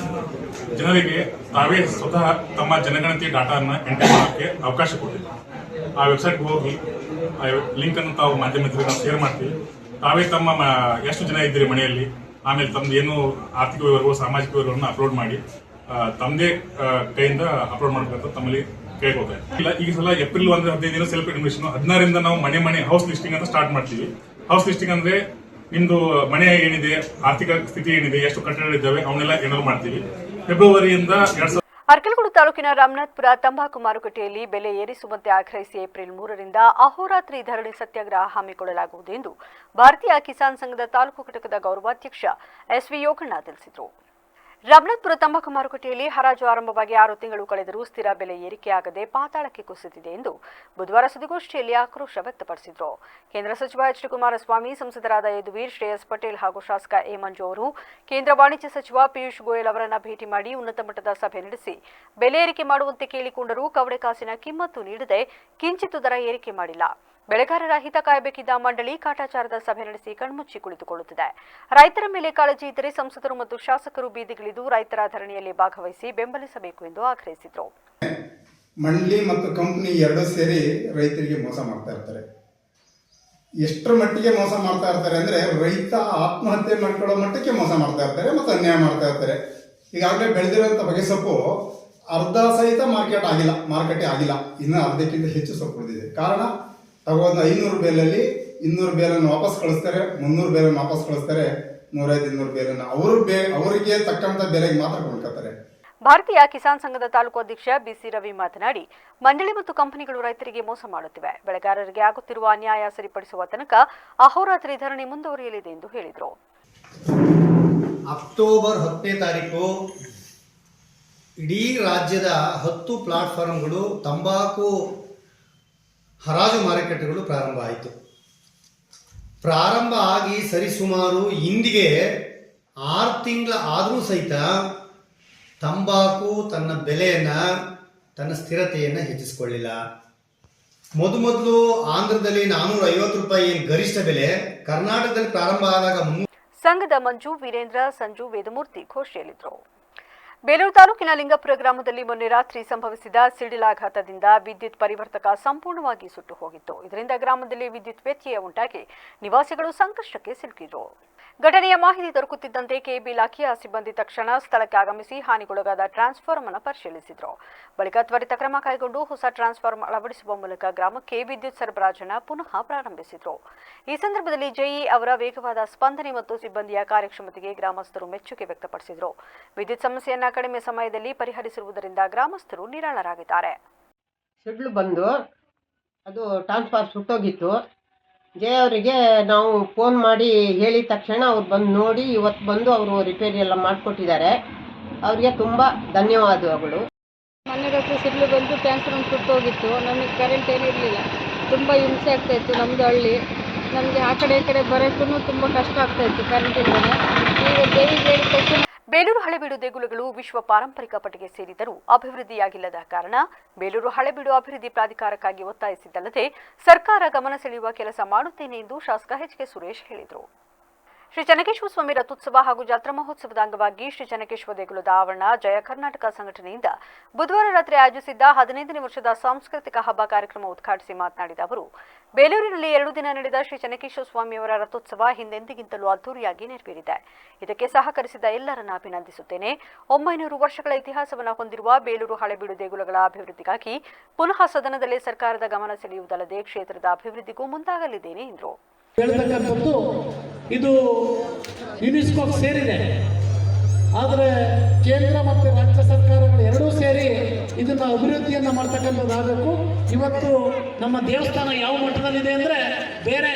ಜನರಿಗೆ ತಾವೇ ಸ್ವತಃ ತಮ್ಮ ಜನಗಣತಿ ಡಾಟಾವನ್ನು ಎಂಟ್ರಿ ಮಾಡೋಕ್ಕೆ ಅವಕಾಶ ಕೊಟ್ಟಿದೆ. ಆ ವೆಬ್ಸೈಟ್ಗೆ ಹೋಗಿ ಆ ಲಿಂಕನ್ನು ತಾವು ಮಾಧ್ಯಮದಲ್ಲಿ ನಾವು ಶೇರ್ ಮಾಡ್ತೀವಿ. ತಾವೇ ತಮ್ಮ ಎಷ್ಟು ಜನ ಇದ್ದೀರಿ ಮನೆಯಲ್ಲಿ, ಆಮೇಲೆ ತಮ್ಮದು ಏನು ಆರ್ಥಿಕ ವಿವರಗಳು, ಸಾಮಾಜಿಕ ವಿವರಗಳನ್ನು ಅಪ್ಲೋಡ್ ಮಾಡಿ ತಮ್ಮದೇ ಕೈಯಿಂದ ಅಪ್ಲೋಡ್ ಮಾಡಬೇಕಂತ ತಮ್ಮಲ್ಲಿ ಕೇಳ್ಕೊತಾರೆ. ಇಲ್ಲ, ಈ ಸಲ ಏಪ್ರಿಲ್ 1 15 ಸೆಲ್ಫ್ ಎನ್ಯುಮರೇಷನ್, 16ರಿಂದ ನಾವು ಮನೆ ಹೌಸ್ ಲಿಸ್ಟಿಂಗ್ ಅಂತ ಸ್ಟಾರ್ಟ್ ಮಾಡ್ತೀವಿ. ಹೌಸ್ ಲಿಸ್ಟಿಂಗ್ ಅಂದ್ರೆ ನಿಮ್ದು ಮನೆ ಏನಿದೆ, ಆರ್ಥಿಕ ಸ್ಥಿತಿ ಏನಿದೆ, ಎಷ್ಟು ಕಟ್ಟಡಗಳಿದ್ದಾವೆ ಅವನ್ನೆಲ್ಲ ಏನಾದ್ರು ಮಾಡ್ತೀವಿ. ಫೆಬ್ರವರಿಯಿಂದ 2000 ಅರ್ಕಲಗೂಡು ತಾಲೂಕಿನ ರಾಮನಾಥ್ಪುರ ತಂಬಾಕು ಮಾರುಕಟ್ಟೆಯಲ್ಲಿ ಬೆಲೆ ಏರಿಸುವಂತೆ ಆಗ್ರಹಿಸಿ ಏಪ್ರಿಲ್ 3ರಿಂದ ಅಹೋರಾತ್ರಿ ಧರಣಿ ಸತ್ಯಾಗ್ರಹ ಹಮ್ಮಿಕೊಳ್ಳಲಾಗುವುದು ಎಂದು ಭಾರತೀಯ ಕಿಸಾನ್ ಸಂಘದ ತಾಲೂಕು ಘಟಕದ ಗೌರವಾಧ್ಯಕ್ಷ ಎಸ್ವಿ ಯೋಗಣ್ಣ ತಿಳಿಸಿದರು. ರಾಮನಾಥ್ಪುರ ತಂಬಾಕು ಮಾರುಕಟ್ಟೆಯಲ್ಲಿ ಹರಾಜು ಆರಂಭವಾಗಿ 6 ತಿಂಗಳು ಕಳೆದರೂ ಸ್ಥಿರ ಬೆಲೆ ಏರಿಕೆಯಾಗದೆ ಪಾತಾಳಕ್ಕೆ ಕುಸಿದಿದೆ ಎಂದು ಬುಧವಾರ ಸುದ್ದಿಗೋಷ್ಠಿಯಲ್ಲಿ ಆಕ್ರೋಶ ವ್ಯಕ್ತಪಡಿಸಿದರು. ಕೇಂದ್ರ ಸಚಿವ ಎಚ್ ಡಿ ಕುಮಾರಸ್ವಾಮಿ, ಸಂಸದರಾದ ಯದುವೀರ್, ಶ್ರೇಯಸ್ ಪಟೇಲ್ ಹಾಗೂ ಶಾಸಕ ಎ ಮಂಜು ಅವರು ಕೇಂದ್ರ ವಾಣಿಜ್ಯ ಸಚಿವ ಪಿಯೂಷ್ ಗೋಯಲ್ ಅವರನ್ನ ಭೇಟಿ ಮಾಡಿ ಉನ್ನತ ಮಟ್ಟದ ಸಭೆ ನಡೆಸಿ ಬೆಲೆ ಏರಿಕೆ ಮಾಡುವಂತೆ ಕೇಳಿಕೊಂಡರೂ ಕವಡೆ ಕಾಸಿನ ಕಿಮ್ಮತ್ತು ನೀಡದೆ ಕಿಂಚಿತ್ತು ದರ ಏರಿಕೆ ಮಾಡಿಲ್ಲ. ಬೆಳೆಗಾರರ ಹಿತ ಕಾಯಬೇಕಿದ್ದ ಮಂಡಳಿ ಕಾಟಾಚಾರದ ಸಭೆ ನಡೆಸಿ ಕಣ್ಮುಚ್ಚಿ ಕುಳಿತುಕೊಳ್ಳುತ್ತಿದೆ. ರೈತರ ಮೇಲೆ ಕಾಳಜಿ ಇದ್ದರೆ ಸಂಸದರು ಮತ್ತು ಶಾಸಕರು ಬೀದಿಗಿಳಿದು ರೈತರ ಧರಣಿಯಲ್ಲಿ ಭಾಗವಹಿಸಿ ಬೆಂಬಲಿಸಬೇಕು ಎಂದು ಆಗ್ರಹಿಸಿದರು. ಮಂಡಳಿ ಮತ್ತು ಕಂಪನಿ ಎರಡೂ ಸೇರಿ ರೈತರಿಗೆ ಮೋಸ ಮಾಡ್ತಾ ಇರ್ತಾರೆ. ಎಷ್ಟರ ಮಟ್ಟಿಗೆ ಮೋಸ ಮಾಡ್ತಾ ಇರ್ತಾರೆ ಅಂದರೆ ರೈತ ಆತ್ಮಹತ್ಯೆ ಮಾಡ್ಕೊಳ್ಳೋ ಮಟ್ಟಕ್ಕೆ ಮೋಸ ಮಾಡ್ತಾ ಇರ್ತಾರೆ ಮತ್ತು ಅನ್ಯಾಯ ಮಾಡ್ತಾ ಇರ್ತಾರೆ. ಈಗಾಗಲೇ ಬೆಳೆದಿರೋಂಥ ಬಗೆಸೊಪ್ಪು ಅರ್ಧ ಸಹಿತ ಮಾರುಕಟ್ಟೆ ಆಗಿಲ್ಲ, ಇನ್ನು ಅರ್ಧಕ್ಕಿಂತ ಹೆಚ್ಚು ಸೊಪ್ಪು ಉಳಿದಿದೆ. ಕಾರಣ ತಗೋದು 500 ಬೇಲಲ್ಲಿ 200 ಬೇಲನ್ನು ವಾಪಸ್ ಕಳಿಸ್ತಾರೆ, 300 ಬೇಲನ್ನು ವಾಪಸ್ ಕಳಿಸ್ತಾರೆ, 150-200 ಬೇಲನ್ನು ಅವರಿಗೆ ತಕ್ಕಂಥ ಬೆಲೆಗೆ ಮಾತ್ರ ಕೊಂಡ್ಕೊತಾರೆ. ಭಾರತೀಯ ಕಿಸಾನ್ ಸಂಘದ ತಾಲೂಕು ಅಧ್ಯಕ್ಷ ಬಿಸಿ ರವಿ ಮಾತನಾಡಿ, ಮಂಡಳಿ ಮತ್ತು ಕಂಪನಿಗಳು ರೈತರಿಗೆ ಮೋಸ ಮಾಡುತ್ತಿವೆ. ಬೆಳೆಗಾರರಿಗೆ ಆಗುತ್ತಿರುವ ಅನ್ಯಾಯ ಸರಿಪಡಿಸುವ ತನಕ ಅಹೋರಾತ್ರಿ ಧರಣಿ ಮುಂದುವರಿಯಲಿದೆ ಎಂದು ಹೇಳಿದರು. ಅಕ್ಟೋಬರ್ 10ನೇ ತಾರೀಕು ಇಡೀ ರಾಜ್ಯದ 10 ಪ್ಲಾಟ್ಫಾರ್ಮ್ಗಳು ತಂಬಾಕು ಹರಾಜು ಮಾರುಕಟ್ಟೆಗಳು ಪ್ರಾರಂಭ ಆಯಿತು. ಪ್ರಾರಂಭ ಆಗಿ ಸರಿಸುಮಾರು ಇಂದಿಗೆ 6 ತಿಂಗಳ ಆದರೂ ಸಹಿತ ತಂಬಾಕು ತನ್ನ ಬೆಲೆಯನ್ನು, ತನ್ನ ಸ್ಥಿರತೆಯನ್ನು ಹೆಚ್ಚಿಸಿಕೊಳ್ಳಿಲ್ಲ. ಮೊದಲು ಆಂಧ್ರದಲ್ಲಿ 450 ರೂಪಾಯಿ ಗರಿಷ್ಠ ಬೆಲೆ, ಕರ್ನಾಟಕದಲ್ಲಿ ಪ್ರಾರಂಭ ಆದಾಗ ಸಂಘದ ಮಂಜು, ವೀರೇಂದ್ರ, ಸಂಜು, ವೇದಮೂರ್ತಿ ಘೋಷಿಯಲ್ಲಿದ್ದರು. ಬೇಲೂರು ತಾಲೂಕಿನ ಲಿಂಗಪುರ ಗ್ರಾಮದಲ್ಲಿ ಮೊನ್ನೆ ರಾತ್ರಿ ಸಂಭವಿಸಿದ ಸಿಡಿಲಾಘಾತದಿಂದ ವಿದ್ಯುತ್ ಪರಿವರ್ತಕ ಸಂಪೂರ್ಣವಾಗಿ ಸುಟ್ಟು ಹೋಗಿತ್ತು. ಇದರಿಂದ ಗ್ರಾಮದಲ್ಲಿ ವಿದ್ಯುತ್ ವ್ಯತ್ಯಯ ಉಂಟಾಗಿ ನಿವಾಸಿಗಳು ಸಂಕಷ್ಟಕ್ಕೆ ಸಿಲುಕಿದರು. ಘಟನೆಯ ಮಾಹಿತಿ ದೊರಕುತ್ತಿದ್ದಂತೆ ಕೆಇಬಿ ಇಲಾಖೆಯ ಸಿಬ್ಬಂದಿ ತಕ್ಷಣ ಸ್ಥಳಕ್ಕೆ ಆಗಮಿಸಿ ಹಾನಿಗೊಳಗಾದ ಟ್ರಾನ್ಸ್ಫಾರ್ಮರ್ ಅನ್ನು ಪರಿಶೀಲಿಸಿದರು. ಬಳಿಕ ತ್ವರಿತ ಕ್ರಮ ಕೈಗೊಂಡು ಹೊಸ ಟ್ರಾನ್ಸ್ಫಾರ್ಮರ್ ಅಳವಡಿಸುವ ಮೂಲಕ ಗ್ರಾಮಕ್ಕೆ ವಿದ್ಯುತ್ ಸರಬರಾಜನ್ನು ಪುನಃ ಪ್ರಾರಂಭಿಸಿದರು. ಈ ಸಂದರ್ಭದಲ್ಲಿ ಜೆಇ ಅವರ ವೇಗವಾದ ಸ್ಪಂದನೆ ಮತ್ತು ಸಿಬ್ಬಂದಿಯ ಕಾರ್ಯಕ್ಷಮತೆಗೆ ಗ್ರಾಮಸ್ಥರು ಮೆಚ್ಚುಗೆ ವ್ಯಕ್ತಪಡಿಸಿದರು. ವಿದ್ಯುತ್ ಸಮಸ್ಯೆಯನ್ನು ಕಡಿಮೆ ಸಮಯದಲ್ಲಿ ಪರಿಹರಿಸಿರುವುದರಿಂದ ಗ್ರಾಮಸ್ಥರು ನಿರಾಳರಾಗಿದ್ದಾರೆ. ಸಿಡ್ಲು ಬಂದು ಅದು ಟ್ರಾನ್ಸ್ಫಾರ್ಮರ್ ಸುಟ್ಟೋಗಿತ್ತು. ಜೆ ಅವರಿಗೆ ನಾವು ಫೋನ್ ಮಾಡಿ ಹೇಳಿದ ತಕ್ಷಣ ಅವ್ರು ಬಂದು ನೋಡಿ ಇವತ್ತು ಬಂದು ಅವರು ರಿಪೇರಿ ಎಲ್ಲ ಮಾಡಿಕೊಟ್ಟಿದ್ದಾರೆ. ಅವರಿಗೆ ತುಂಬ ಧನ್ಯವಾದಗಳು. ಮೊನ್ನೆ ರಾತ್ರಿ ಸಿಡ್ಲು ಬಂದು ಟ್ರಾನ್ಸ್ಫಾರ್ಮರ್ ಸುಟ್ಟೋಗಿತ್ತು. ನಮಗೆ ಕರೆಂಟ್ ಏನಿರಲಿಲ್ಲ, ತುಂಬ ಹಿಂಸೆ ಆಗ್ತಾಯಿತ್ತು. ನಮ್ಮದು ಹಳ್ಳಿ, ನಮಗೆ ಆ ಕಡೆ ಈ ಕಡೆ ಬರೋಕ್ಕೂ ತುಂಬ ಕಷ್ಟ ಆಗ್ತಾಯಿತ್ತು ಕರೆಂಟಿಂದಲೇ. ಈಗ ದೇವಿಗೆ ಹೇಳಿದ ತಕ್ಷಣ ಬೇಲೂರು ಹಳೆಬೀಡು ದೇಗುಲಗಳು ವಿಶ್ವ ಪಾರಂಪರಿಕ ಪಟ್ಟಿಗೆ ಸೇರಿದರೂ ಅಭಿವೃದ್ಧಿಯಾಗಿಲ್ಲದ ಕಾರಣ ಬೇಲೂರು ಹಳೆಬೀಡು ಅಭಿವೃದ್ಧಿ ಪ್ರಾಧಿಕಾರಕ್ಕಾಗಿ ಒತ್ತಾಯಿಸಿದ್ದಲ್ಲದೆ ಸರ್ಕಾರ ಗಮನ ಸೆಳೆಯುವ ಕೆಲಸ ಮಾಡುತ್ತೇನೆ ಎಂದು ಶಾಸಕ ಎಚ್ ಕೆ ಸುರೇಶ್ ಹೇಳಿದರು. ಶ್ರೀ ಚೆನ್ನಕೇಶ್ವರ ಸ್ವಾಮಿ ರಥೋತ್ಸವ ಹಾಗೂ ಜಾತ್ರಾ ಮಹೋತ್ಸವದ ಅಂಗವಾಗಿ ಶ್ರೀ ಚೆನ್ನಕೇಶ್ವರ ದೇಗುಲದ ಆವರಣ ಜಯ ಕರ್ನಾಟಕ ಸಂಘಟನೆಯಿಂದ ಬುಧವಾರ ರಾತ್ರಿ ಆಯೋಜಿಸಿದ್ದ 15ನೇ ವರ್ಷದ ಸಾಂಸ್ಕೃತಿಕ ಹಬ್ಬ ಕಾರ್ಯಕ್ರಮ ಉದ್ಘಾಟಿಸಿ ಮಾತನಾಡಿದ ಅವರು, ಬೇಲೂರಿನಲ್ಲಿ 2 ದಿನ ನಡೆದ ಶ್ರೀ ಚೆನ್ನಕೇಶ್ವರ ಸ್ವಾಮಿಯವರ ರಥೋತ್ಸವ ಹಿಂದೆಂದಿಗಿಂತಲೂ ಅದ್ದೂರಿಯಾಗಿ ನೆರವೇರಿದೆ. ಇದಕ್ಕೆ ಸಹಕರಿಸಿದ ಎಲ್ಲರನ್ನ ಅಭಿನಂದಿಸುತ್ತೇನೆ. 900 ವರ್ಷಗಳ ಇತಿಹಾಸವನ್ನು ಹೊಂದಿರುವ ಬೇಲೂರು ಹಳೆಬೀಡು ದೇಗುಲಗಳ ಅಭಿವೃದ್ಧಿಗಾಗಿ ಪುನಃ ಸದನದಲ್ಲೇ ಸರ್ಕಾರದ ಗಮನ ಸೆಳೆಯುವುದಲ್ಲದೆ ಕ್ಷೇತ್ರದ ಅಭಿವೃದ್ಧಿಗೂ ಮುಂದಾಗಲಿದ್ದೇನೆ ಎಂದರು. ಹೇಳ್ತಕ್ಕಂಥದ್ದು ಇದು ಯುನೆಸ್ಕೋಗೆ ಸೇರಿದೆ. ಆದರೆ ಕೇಂದ್ರ ಮತ್ತು ರಾಜ್ಯ ಸರ್ಕಾರಗಳು ಎರಡೂ ಸೇರಿ ಇದನ್ನು ಅಭಿವೃದ್ಧಿಯನ್ನು ಮಾಡ್ತಕ್ಕಂಥದ್ದಾಗಬೇಕು. ಇವತ್ತು ನಮ್ಮ ದೇವಸ್ಥಾನ ಯಾವ ಮಟ್ಟದಲ್ಲಿದೆ ಅಂದರೆ ಬೇರೆ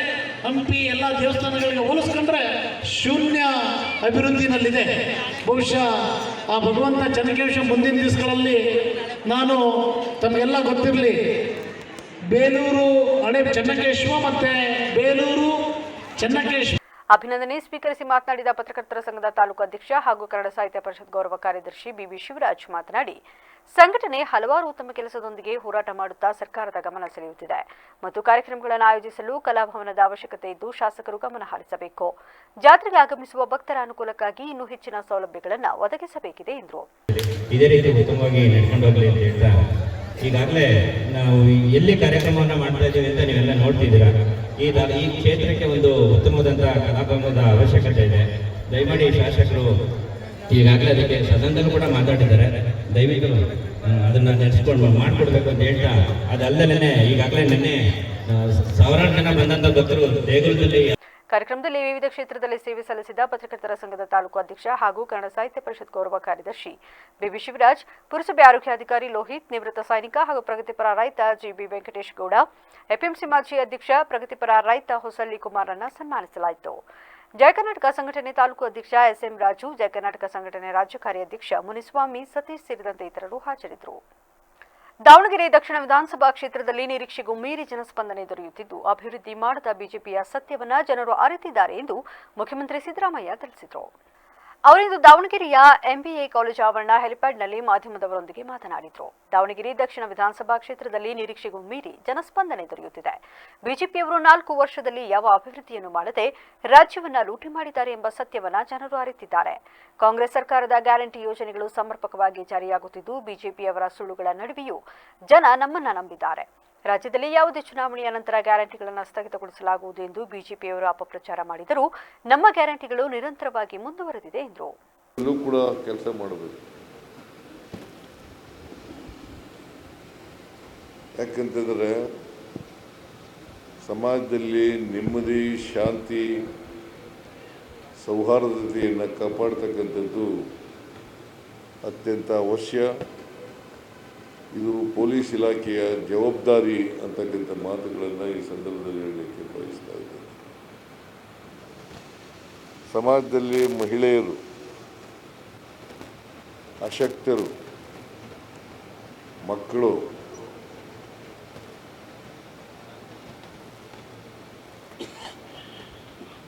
ಹಂಪಿ ಎಲ್ಲ ದೇವಸ್ಥಾನಗಳಿಗೆ ಹೋಲಿಸ್ಕೊಂಡ್ರೆ ಶೂನ್ಯ ಅಭಿವೃದ್ಧಿನಲ್ಲಿದೆ. ಬಹುಶಃ ಆ ಭಗವಂತ ಚೆನ್ನಕೇಶ್ವರ ಮುಂದಿನ ದಿವಸಗಳಲ್ಲಿ ನಾನು ತಮಗೆಲ್ಲ ಗೊತ್ತಿರಲಿ, ಬೇಲೂರು ಹಳೆ ಚೆನ್ನಕೇಶ್ವರ ಮತ್ತು ಬೇಲೂರು ಚೆನ್ನಕೇಶ್ವರ ಅಭಿನಂದನೆ ಸ್ವೀಕರಿಸಿ ಮಾತನಾಡಿದ ಪತ್ರಕರ್ತರ ಸಂಘದ ತಾಲೂಕು ಅಧ್ಯಕ್ಷ ಹಾಗೂ ಕನ್ನಡ ಸಾಹಿತ್ಯ ಪರಿಷತ್ ಗೌರವ ಕಾರ್ಯದರ್ಶಿ ಬಿಬಿ ಶಿವರಾಜ್ ಮಾತನಾಡಿ, ಸಂಘಟನೆ ಹಲವಾರು ಉತ್ತಮ ಕೆಲಸದೊಂದಿಗೆ ಹೋರಾಟ ಮಾಡುತ್ತಾ ಸರ್ಕಾರದ ಗಮನ ಸೆಳೆಯುತ್ತಿದೆ ಮತ್ತು ಕಾರ್ಯಕ್ರಮಗಳನ್ನು ಆಯೋಜಿಸಲು ಕಲಾಭವನದ ಅವಶ್ಯಕತೆ ಇದ್ದು ಶಾಸಕರು ಗಮನ ಹರಿಸಬೇಕು. ಜಾತ್ರೆಗೆ ಆಗಮಿಸುವ ಭಕ್ತರ ಅನುಕೂಲಕ್ಕಾಗಿ ಇನ್ನೂ ಹೆಚ್ಚಿನ ಸೌಲಭ್ಯಗಳನ್ನು ಒದಗಿಸಬೇಕಿದೆ ಎಂದರು. ಇದೇ ರೀತಿ ಉತ್ತಮವಾಗಿ ನಡ್ಕೊಂಡು ಹೋಗಲಿ ಅಂತ ಹೇಳ್ತಾ, ಈಗಾಗಲೇ ನಾವು ಎಲ್ಲಿ ಕಾರ್ಯಕ್ರಮವನ್ನು ಮಾಡ್ತಾ ಇದ್ದೀವಿ ಅಂತ ನೀವೆಲ್ಲ ನೋಡ್ತಿದ್ದೀರಾ. ಈ ಕ್ಷೇತ್ರಕ್ಕೆ ಒಂದು ಉತ್ತಮವಾದಂತಹ ಕಲಾಭವನದ ಅವಶ್ಯಕತೆ ಇದೆ. ದಯಮಾಡಿ ಶಾಸಕರು ಈಗಾಗಲೇ ಅದಕ್ಕೆ ಸದನದಲ್ಲೂ ಕೂಡ ಮಾತಾಡಿದ್ದಾರೆ. ದಯವಿಟ್ಟು ಅದನ್ನು ನೆನೆಸ್ಕೊಂಡು ಮಾಡಿಕೊಡ್ಬೇಕು ಅಂತ ಹೇಳ್ತಾ, ಅದಲ್ಲದೇ ಈಗಾಗಲೇ ನಿನ್ನೆ ಸಾವಿರಾರು ಜನ ಬಂದಂಥ ಭಕ್ತರು ದೇಗುಲದಲ್ಲಿ ಕಾರ್ಯಕ್ರಮದಲ್ಲಿ ವಿವಿಧ ಕ್ಷೇತ್ರದಲ್ಲಿ ಸೇವೆ ಸಲ್ಲಿಸಿದ ಪತ್ರಕರ್ತರ ಸಂಘದ ತಾಲೂಕು ಅಧ್ಯಕ್ಷ ಹಾಗೂ ಕನ್ನಡ ಸಾಹಿತ್ಯ ಪರಿಷತ್ ಗೌರವ ಕಾರ್ಯದರ್ಶಿ ಬಿಬಿ ಶಿವರಾಜ್, ಪುರಸಭೆ ಆರೋಗ್ಯಾಧಿಕಾರಿ ಲೋಹಿತ್, ನಿವೃತ್ತ ಸೈನಿಕ ಹಾಗೂ ಪ್ರಗತಿಪರ ರೈತ ಜಿಬಿ ವೆಂಕಟೇಶ್ ಗೌಡ, ಎಪಿಎಂಸಿ ಮಾಜಿ ಅಧ್ಯಕ್ಷ ಪ್ರಗತಿಪರ ರೈತ ಹೊಸಳ್ಳಿ ಕುಮಾರನ್ನ ಸನ್ಮಾನಿಸಲಾಯಿತು. ಜಯ ಕರ್ನಾಟಕ ಸಂಘಟನೆ ತಾಲೂಕು ಅಧ್ಯಕ್ಷ ಎಸ್ಎಂ ರಾಜು, ಜಯ ಕರ್ನಾಟಕ ಸಂಘಟನೆ ರಾಜ್ಯ ಕಾರ್ಯಾಧ್ಯಕ್ಷ ಮುನಿಸ್ವಾಮಿ, ಸತೀಶ್ ಸೇರಿದಂತೆ ಇತರರು ಹಾಜರಿದ್ದರು. ದಾವಣಗೆರೆ ದಕ್ಷಿಣ ವಿಧಾನಸಭಾ ಕ್ಷೇತ್ರದಲ್ಲಿ ನಿರೀಕ್ಷೆಗೂ ಮೀರಿ ಜನಸ್ಪಂದನೆ ದೊರೆಯುತ್ತಿದ್ದು, ಅಭಿವೃದ್ಧಿ ಮಾಡದ ಬಿಜೆಪಿಯ ಸತ್ಯವನ್ನ ಜನರು ಅರಿತಿದ್ದಾರೆ ಎಂದು ಮುಖ್ಯಮಂತ್ರಿ ಸಿದ್ದರಾಮಯ್ಯ ತಿಳಿಸಿದರು. ಅವರಿಂದು ದಾವಣಗೆರೆಯ ಎಂಬಿಎ ಕಾಲೇಜ್ ಆವರಣ ಹೆಲಿಪ್ಯಾಡ್ನಲ್ಲಿ ಮಾಧ್ಯಮದವರೊಂದಿಗೆ ಮಾತನಾಡಿದರು. ದಾವಣಗೆರೆ ದಕ್ಷಿಣ ವಿಧಾನಸಭಾ ಕ್ಷೇತ್ರದಲ್ಲಿ ನಿರೀಕ್ಷೆಗೂ ಮೀರಿ ಜನಸ್ಪಂದನೆ ದೊರೆಯುತ್ತಿದೆ. ಬಿಜೆಪಿಯವರು 4 ವರ್ಷದಲ್ಲಿ ಯಾವ ಅಭಿವೃದ್ಧಿಯನ್ನು ಮಾಡದೆ ರಾಜ್ಯವನ್ನ ಲೂಟಿ ಮಾಡಿದ್ದಾರೆ ಎಂಬ ಸತ್ಯವನ್ನ ಜನರು ಅರಿತಿದ್ದಾರೆ. ಕಾಂಗ್ರೆಸ್ ಸರ್ಕಾರದ ಗ್ಯಾರಂಟಿ ಯೋಜನೆಗಳು ಸಮರ್ಪಕವಾಗಿ ಜಾರಿಯಾಗುತ್ತಿದ್ದು, ಬಿಜೆಪಿಯವರ ಸುಳ್ಳುಗಳ ನಡುವೆಯೂ ಜನ ನಮ್ಮನ್ನ ನಂಬಿದ್ದಾರೆ. ರಾಜ್ಯದಲ್ಲಿ ಯಾವುದೇ ಚುನಾವಣೆಯ ನಂತರ ಗ್ಯಾರಂಟಿಗಳನ್ನು ಸ್ಥಗಿತಗೊಳಿಸಲಾಗುವುದು ಎಂದು ಬಿಜೆಪಿಯವರು ಅಪಪ್ರಚಾರ ಮಾಡಿದರೂ ನಮ್ಮ ಗ್ಯಾರಂಟಿಗಳು ನಿರಂತರವಾಗಿ ಮುಂದುವರೆದಿದೆ ಎಂದರು. ಕೂಡ ಕೆಲಸ ಮಾಡಬೇಕು. ಯಾಕಂತಂದರೆ ಸಮಾಜದಲ್ಲಿ ನೆಮ್ಮದಿ, ಶಾಂತಿ, ಸೌಹಾರ್ದತೆಯನ್ನು ಕಾಪಾಡ್ತಕ್ಕಂಥದ್ದು ಅತ್ಯಂತ ಅವಶ್ಯ. ಇದು ಪೊಲೀಸ್ ಇಲಾಖೆಯ ಜವಾಬ್ದಾರಿ ಅಂತಕ್ಕಂಥ ಮಾತುಗಳನ್ನು ಈ ಸಂದರ್ಭದಲ್ಲಿ ಹೇಳಲಿಕ್ಕೆ ಬಯಸ್ತಾ ಇದ್ದೇನೆ. ಸಮಾಜದಲ್ಲಿ ಮಹಿಳೆಯರು, ಅಶಕ್ತರು, ಮಕ್ಕಳು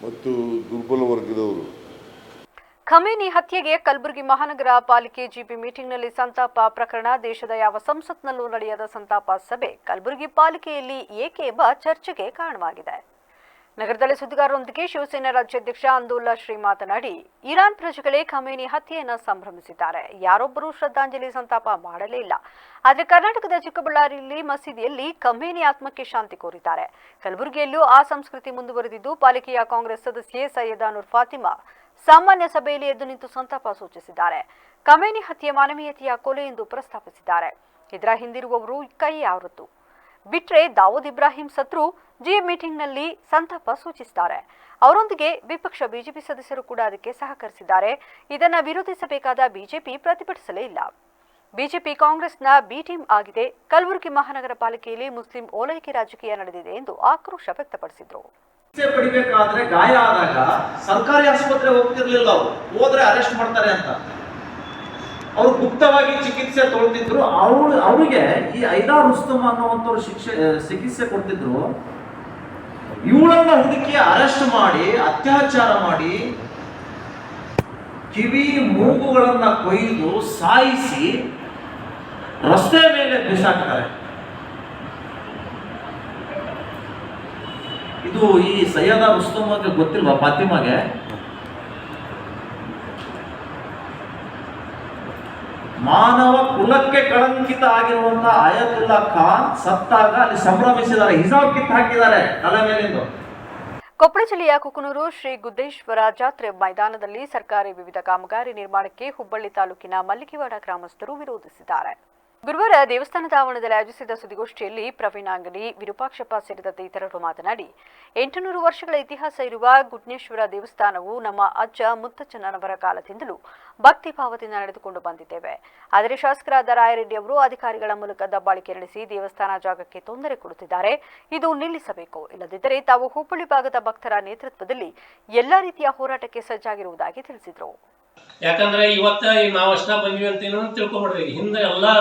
ಮತ್ತು ದುರ್ಬಲ ವರ್ಗದವರು ಖಮೇನಿ ಹತ್ಯೆಗೆ ಕಲಬುರಗಿ ಮಹಾನಗರ ಪಾಲಿಕೆ ಜಿಪಿ ಮೀಟಿಂಗ್ನಲ್ಲಿ ಸಂತಾಪ ಪ್ರಕರಣ. ದೇಶದ ಯಾವ ಸಂಸತ್ನಲ್ಲೂ ನಡೆಯದ ಸಂತಾಪ ಸಭೆ ಕಲಬುರಗಿ ಪಾಲಿಕೆಯಲ್ಲಿ ಏಕೆ ಎಂಬ ಚರ್ಚೆಗೆ ಕಾರಣವಾಗಿದೆ. ನಗರದಲ್ಲಿ ಸುದ್ದಿಗಾರರೊಂದಿಗೆ ಶಿವಸೇನಾ ರಾಜ್ಯಾಧ್ಯಕ್ಷ ಅಂದುಲ್ಲಾ ಶ್ರೀ ಮಾತನಾಡಿ, ಇರಾನ್ ಪ್ರಜೆಗಳೇ ಖಮೇನಿ ಹತ್ಯೆಯನ್ನು ಸಂಭ್ರಮಿಸಿದ್ದಾರೆ. ಯಾರೊಬ್ಬರೂ ಶ್ರದ್ಧಾಂಜಲಿ ಸಂತಾಪ ಮಾಡಲೇ ಇಲ್ಲ. ಆದರೆ ಕರ್ನಾಟಕದ ಚಿಕ್ಕಬಳ್ಳಾರಿಯಲ್ಲಿ ಮಸೀದಿಯಲ್ಲಿ ಖಮೇನಿ ಆತ್ಮಕ್ಕೆ ಶಾಂತಿ ಕೋರಿದ್ದಾರೆ. ಕಲಬುರಗಿಯಲ್ಲೂ ಆ ಸಂಸ್ಕೃತಿ ಮುಂದುವರೆದಿದ್ದು, ಪಾಲಿಕೆಯ ಕಾಂಗ್ರೆಸ್ ಸದಸ್ಯೆ ಸೈಯದಾ ನೂರ್ ಫಾತಿಮಾ ಸಾಮಾನ್ಯ ಸಭೆಯಲ್ಲಿ ಎದ್ದು ನಿಂತು ಸಂತಾಪ ಸೂಚಿಸಿದ್ದಾರೆ. ಖಮೇನಿ ಹತ್ಯೆ ಮಾನವೀಯತೆಯ ಕೊಲೆ ಎಂದು ಪ್ರಸ್ತಾಪಿಸಿದ್ದಾರೆ. ಇದರ ಹಿಂದಿರುವವರು ಕೈ ಯಾರದ್ದು ಬಿಟ್ರೆ ದಾವೂದ್ ಇಬ್ರಾಹಿಂ ಸತ್ರು ಜಿ ಮೀಟಿಂಗ್ನಲ್ಲಿ ಸಂತಾಪ ಸೂಚಿಸಿದ್ದಾರೆ. ಅವರೊಂದಿಗೆ ವಿಪಕ್ಷ ಬಿಜೆಪಿ ಸದಸ್ಯರು ಕೂಡ ಅದಕ್ಕೆ ಸಹಕರಿಸಿದ್ದಾರೆ. ಇದನ್ನು ವಿರೋಧಿಸಬೇಕಾದ ಬಿಜೆಪಿ ಪ್ರತಿಭಟಿಸಲೇ ಇಲ್ಲ. ಬಿಜೆಪಿ ಕಾಂಗ್ರೆಸ್ನ ಬಿ ಟೀಮ್ ಆಗಿದೆ. ಕಲಬುರಗಿ ಮಹಾನಗರ ಪಾಲಿಕೆಯಲ್ಲಿ ಮುಸ್ಲಿಂ ಓಲೈಕೆ ರಾಜಕೀಯ ನಡೆದಿದೆ ಎಂದು ಆಕ್ರೋಶ ವ್ಯಕ್ತಪಡಿಸಿದರು. ಪಡಿಬೇಕಾದ್ರೆ ಗಾಯ ಆದಾಗ ಸರ್ಕಾರಿ ಆಸ್ಪತ್ರೆ ಹೋಗ್ತಿರ್ಲಿಲ್ಲ. ಅವರು ಹೋದ್ರೆ ಅರೆಸ್ಟ್ ಮಾಡ್ತಾರೆ ಅಂತ ಅವರು ಗುಪ್ತವಾಗಿ ಚಿಕಿತ್ಸೆ ತೊಗೊಳ್ತಿದ್ರು. ಅವರಿಗೆ ಈ ಐದಾರು ರುಸ್ತಮ್ ಅನ್ನುವಂಥವ್ರು ಚಿಕಿತ್ಸೆ ಕೊಡ್ತಿದ್ರು. ಇವಳನ್ನ ಹುಡುಕಿ ಅರೆಸ್ಟ್ ಮಾಡಿ ಅತ್ಯಾಚಾರ ಮಾಡಿ ಕಿವಿ ಮೂಗುಗಳನ್ನ ಕೊಯ್ದು ಸಾಯಿಸಿ ರಸ್ತೆ ಮೇಲೆ ಬಿಸಾಕ್ತಾರೆ. ಇದು ಈ ಸೈಯದಾ ರುಸ್ತಮ್ಗೆ ಗೊತ್ತಿಲ್ವಾ? ಫಾತಿಮಾಗೆ ಮಾನವ ಕುಲಕ್ಕೆ ಕಳಂಕಿತ ಆಗಿರುವಂತಹ ಆಯತುಲ್ಲಾ ಖಾನ್ ಸತ್ತಾಗ ಅಲ್ಲಿ ಸಂಭ್ರಮಿಸಿದ್ದಾರೆ. ಹಿಜಾಬ್ ಕಿತ್ತು ಹಾಕಿದ್ದಾರೆ ತಲೆ ಮೇಲಿಂದ. ಕೊಪ್ಪಳ ಜಿಲ್ಲೆಯ ಕುಕನೂರು ಶ್ರೀ ಗುದ್ದೇಶ್ವರ ಜಾತ್ರೆ ಮೈದಾನದಲ್ಲಿ ಸರ್ಕಾರಿ ವಿವಿಧ ಕಾಮಗಾರಿ ನಿರ್ಮಾಣಕ್ಕೆ ಹುಬ್ಬಳ್ಳಿ ತಾಲೂಕಿನ ಮಲ್ಲಿಗೆವಾಡ ಗ್ರಾಮಸ್ಥರು ವಿರೋಧಿಸಿದ್ದಾರೆ. ಗುರುವಾರ ದೇವಸ್ಥಾನದ ಆವರಣದಲ್ಲಿ ಆಯೋಜಿಸಿದ ಸುದ್ದಿಗೋಷ್ಠಿಯಲ್ಲಿ ಪ್ರವೀಣ್ ಅಂಗಡಿ, ವಿರೂಪಾಕ್ಷಪ್ಪ ಸೇರಿದಂತೆ ಇತರರು ಮಾತನಾಡಿ, 800 ವರ್ಷಗಳ ಇತಿಹಾಸ ಇರುವ ಗುಡ್ನೇಶ್ವರ ದೇವಸ್ಥಾನವು ನಮ್ಮ ಅಜ್ಜ ಮುತ್ತಜ್ಜನವರ ಕಾಲದಿಂದಲೂ ಭಕ್ತಿ ಭಾವದಿಂದ ನಡೆದುಕೊಂಡು ಬಂದಿದ್ದೇವೆ. ಆದರೆ ಶಾಸಕರಾದ ರಾಯರೆಡ್ಡಿ ಅವರು ಅಧಿಕಾರಿಗಳ ಮೂಲಕ ದಬ್ಬಾಳಿಕೆ ನಡೆಸಿ ದೇವಸ್ಥಾನ ಜಾಗಕ್ಕೆ ತೊಂದರೆ ಕೊಡುತ್ತಿದ್ದಾರೆ. ಇದು ನಿಲ್ಲಿಸಬೇಕು. ಇಲ್ಲದಿದ್ದರೆ ತಾವು ಹುಬ್ಬಳ್ಳಿ ಭಾಗದ ಭಕ್ತರ ನೇತೃತ್ವದಲ್ಲಿ ಎಲ್ಲಾ ರೀತಿಯ ಹೋರಾಟಕ್ಕೆ ಸಜ್ಜಾಗಿರುವುದಾಗಿ ತಿಳಿಸಿದರು. ಯಾಕಂದ್ರೆ ಇವತ್ತ ನಾವು ಅಷ್ಟ ಬಂದ್ವಿ ಅಂತ ಏನೋ ತಿಳ್ಕೊಬಿಡ್ರಿ. ಹಿಂದೆ ಎಲ್ಲಾ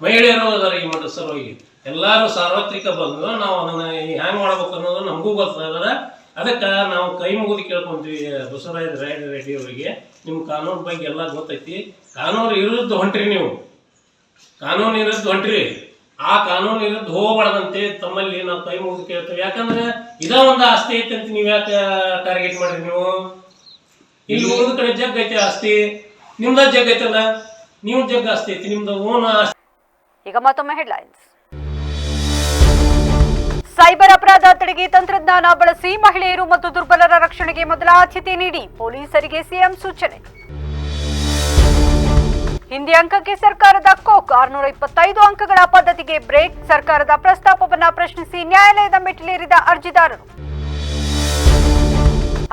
ಮಹಿಳೆಯರು ಅದಾರ ಈ ಮಠದ ಸಲುವಾಗಿ. ಎಲ್ಲಾರು ಸಾರ್ವತ್ರಿಕ ಬಂದು ನಾವು ಅದನ್ನ ಹ್ಯಾಂಗ್ ಮಾಡ್ಬೇಕು ಅನ್ನೋದು ನಮಗೂ ಗೊತ್ತಾಗದ. ಅದಕ್ಕೆ ನಾವು ಕೈ ಮುಗಿದು ಕೇಳ್ಕೊಂತೀವಿ ಬಸವರಾಜ ರಾಯರೆಡ್ಡಿ ಅವರಿಗೆ, ನಿಮ್ ಕಾನೂನು ಬಗ್ಗೆ ಎಲ್ಲ ಗೊತ್ತೈತಿ. ಕಾನೂನು ವಿರುದ್ಧ ಹೊಂಟ್ರಿ, ನೀವು ಕಾನೂನು ವಿರುದ್ಧ ಹೊಂಟ್ರಿ. ಆ ಕಾನೂನು ವಿರುದ್ಧ ಹೋಗಬಾರ್ದಂತೆ ತಮ್ಮಲ್ಲಿ ನಾವು ಕೈ ಮುಗಿದು ಕೇಳ್ತೇವೆ. ಯಾಕಂದ್ರೆ ಇದ ಒಂದು ಆಸ್ತಿ ಐತೆ ಅಂತ ನೀವ್ ಯಾಕೆ ಟಾರ್ಗೆಟ್ ಮಾಡ್ರಿ? ನೀವು ಇಲ್ಲಿ ಒಂದು ಕಡೆ ಜಗ್ ಐತೆ ಆಸ್ತಿ, ನಿಮ್ದ ಜಗ್ ಐತಲ್ಲ, ನೀವು ಜಗ್ ಆಸ್ತಿ ಐತಿ, ನಿಮ್ದು ಓನ್ ಆಸ್ತಿ. ಈಗ ಮತ್ತೊಮ್ಮೆ ಹೆಡ್ಲೈನ್ಸ್. ಸೈಬರ್ ಅಪರಾಧ ತಡೆಗೆ ತಂತ್ರಜ್ಞಾನ ಬಳಸಿ ಮಹಿಳೆಯರು ಮತ್ತು ದುರ್ಬಲರ ರಕ್ಷಣೆಗೆ ಮೊದಲ ಆದ್ಯತೆ ನೀಡಿ ಪೊಲೀಸರಿಗೆ ಸಿಎಂ ಸೂಚನೆ. ಹಿಂದಿ ಅಂಕಕ್ಕೆ ಸರ್ಕಾರದ ಕೋಕ್, 625 ಅಂಕಗಳ ಪದ್ಧತಿಗೆ ಬ್ರೇಕ್. ಸರ್ಕಾರದ ಪ್ರಸ್ತಾಪವನ್ನು ಪ್ರಶ್ನಿಸಿ ನ್ಯಾಯಾಲಯದ ಮೆಟ್ಟಿಲೇರಿದ ಅರ್ಜಿದಾರರು.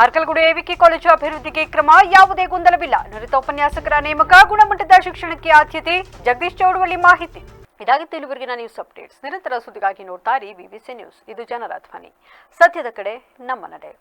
ಅರ್ಕಲಗೂಡು ಎವಿಕೆ ಕಾಲೇಜು ಅಭಿವೃದ್ಧಿಗೆ ಕ್ರಮ, ಯಾವುದೇ ಗೊಂದಲವಿಲ್ಲ. ನುರಿತ ಉಪನ್ಯಾಸಕರ ನೇಮಕ, ಗುಣಮಟ್ಟದ ಶಿಕ್ಷಣಕ್ಕೆ ಆದ್ಯತೆ. ಜಗದೀಶ್ ಚೌಡವಳ್ಳಿ ಮಾಹಿತಿ. ಇದಾಗಿತ್ತು ಇಲ್ಲಿವರೆಗಿನ ನ್ಯೂಸ್ ಅಪ್ಡೇಟ್ಸ್. ನಿರಂತರ ಸುದ್ದಿಗಾಗಿ ನೋಡ್ತಾ ಇರಿ ವಿವಿಸಿ ನ್ಯೂಸ್. ಇದು ಜನರ ಧ್ವನಿ. ಸತ್ಯದ ಕಡೆ ನಮ್ಮ ನಡೆ.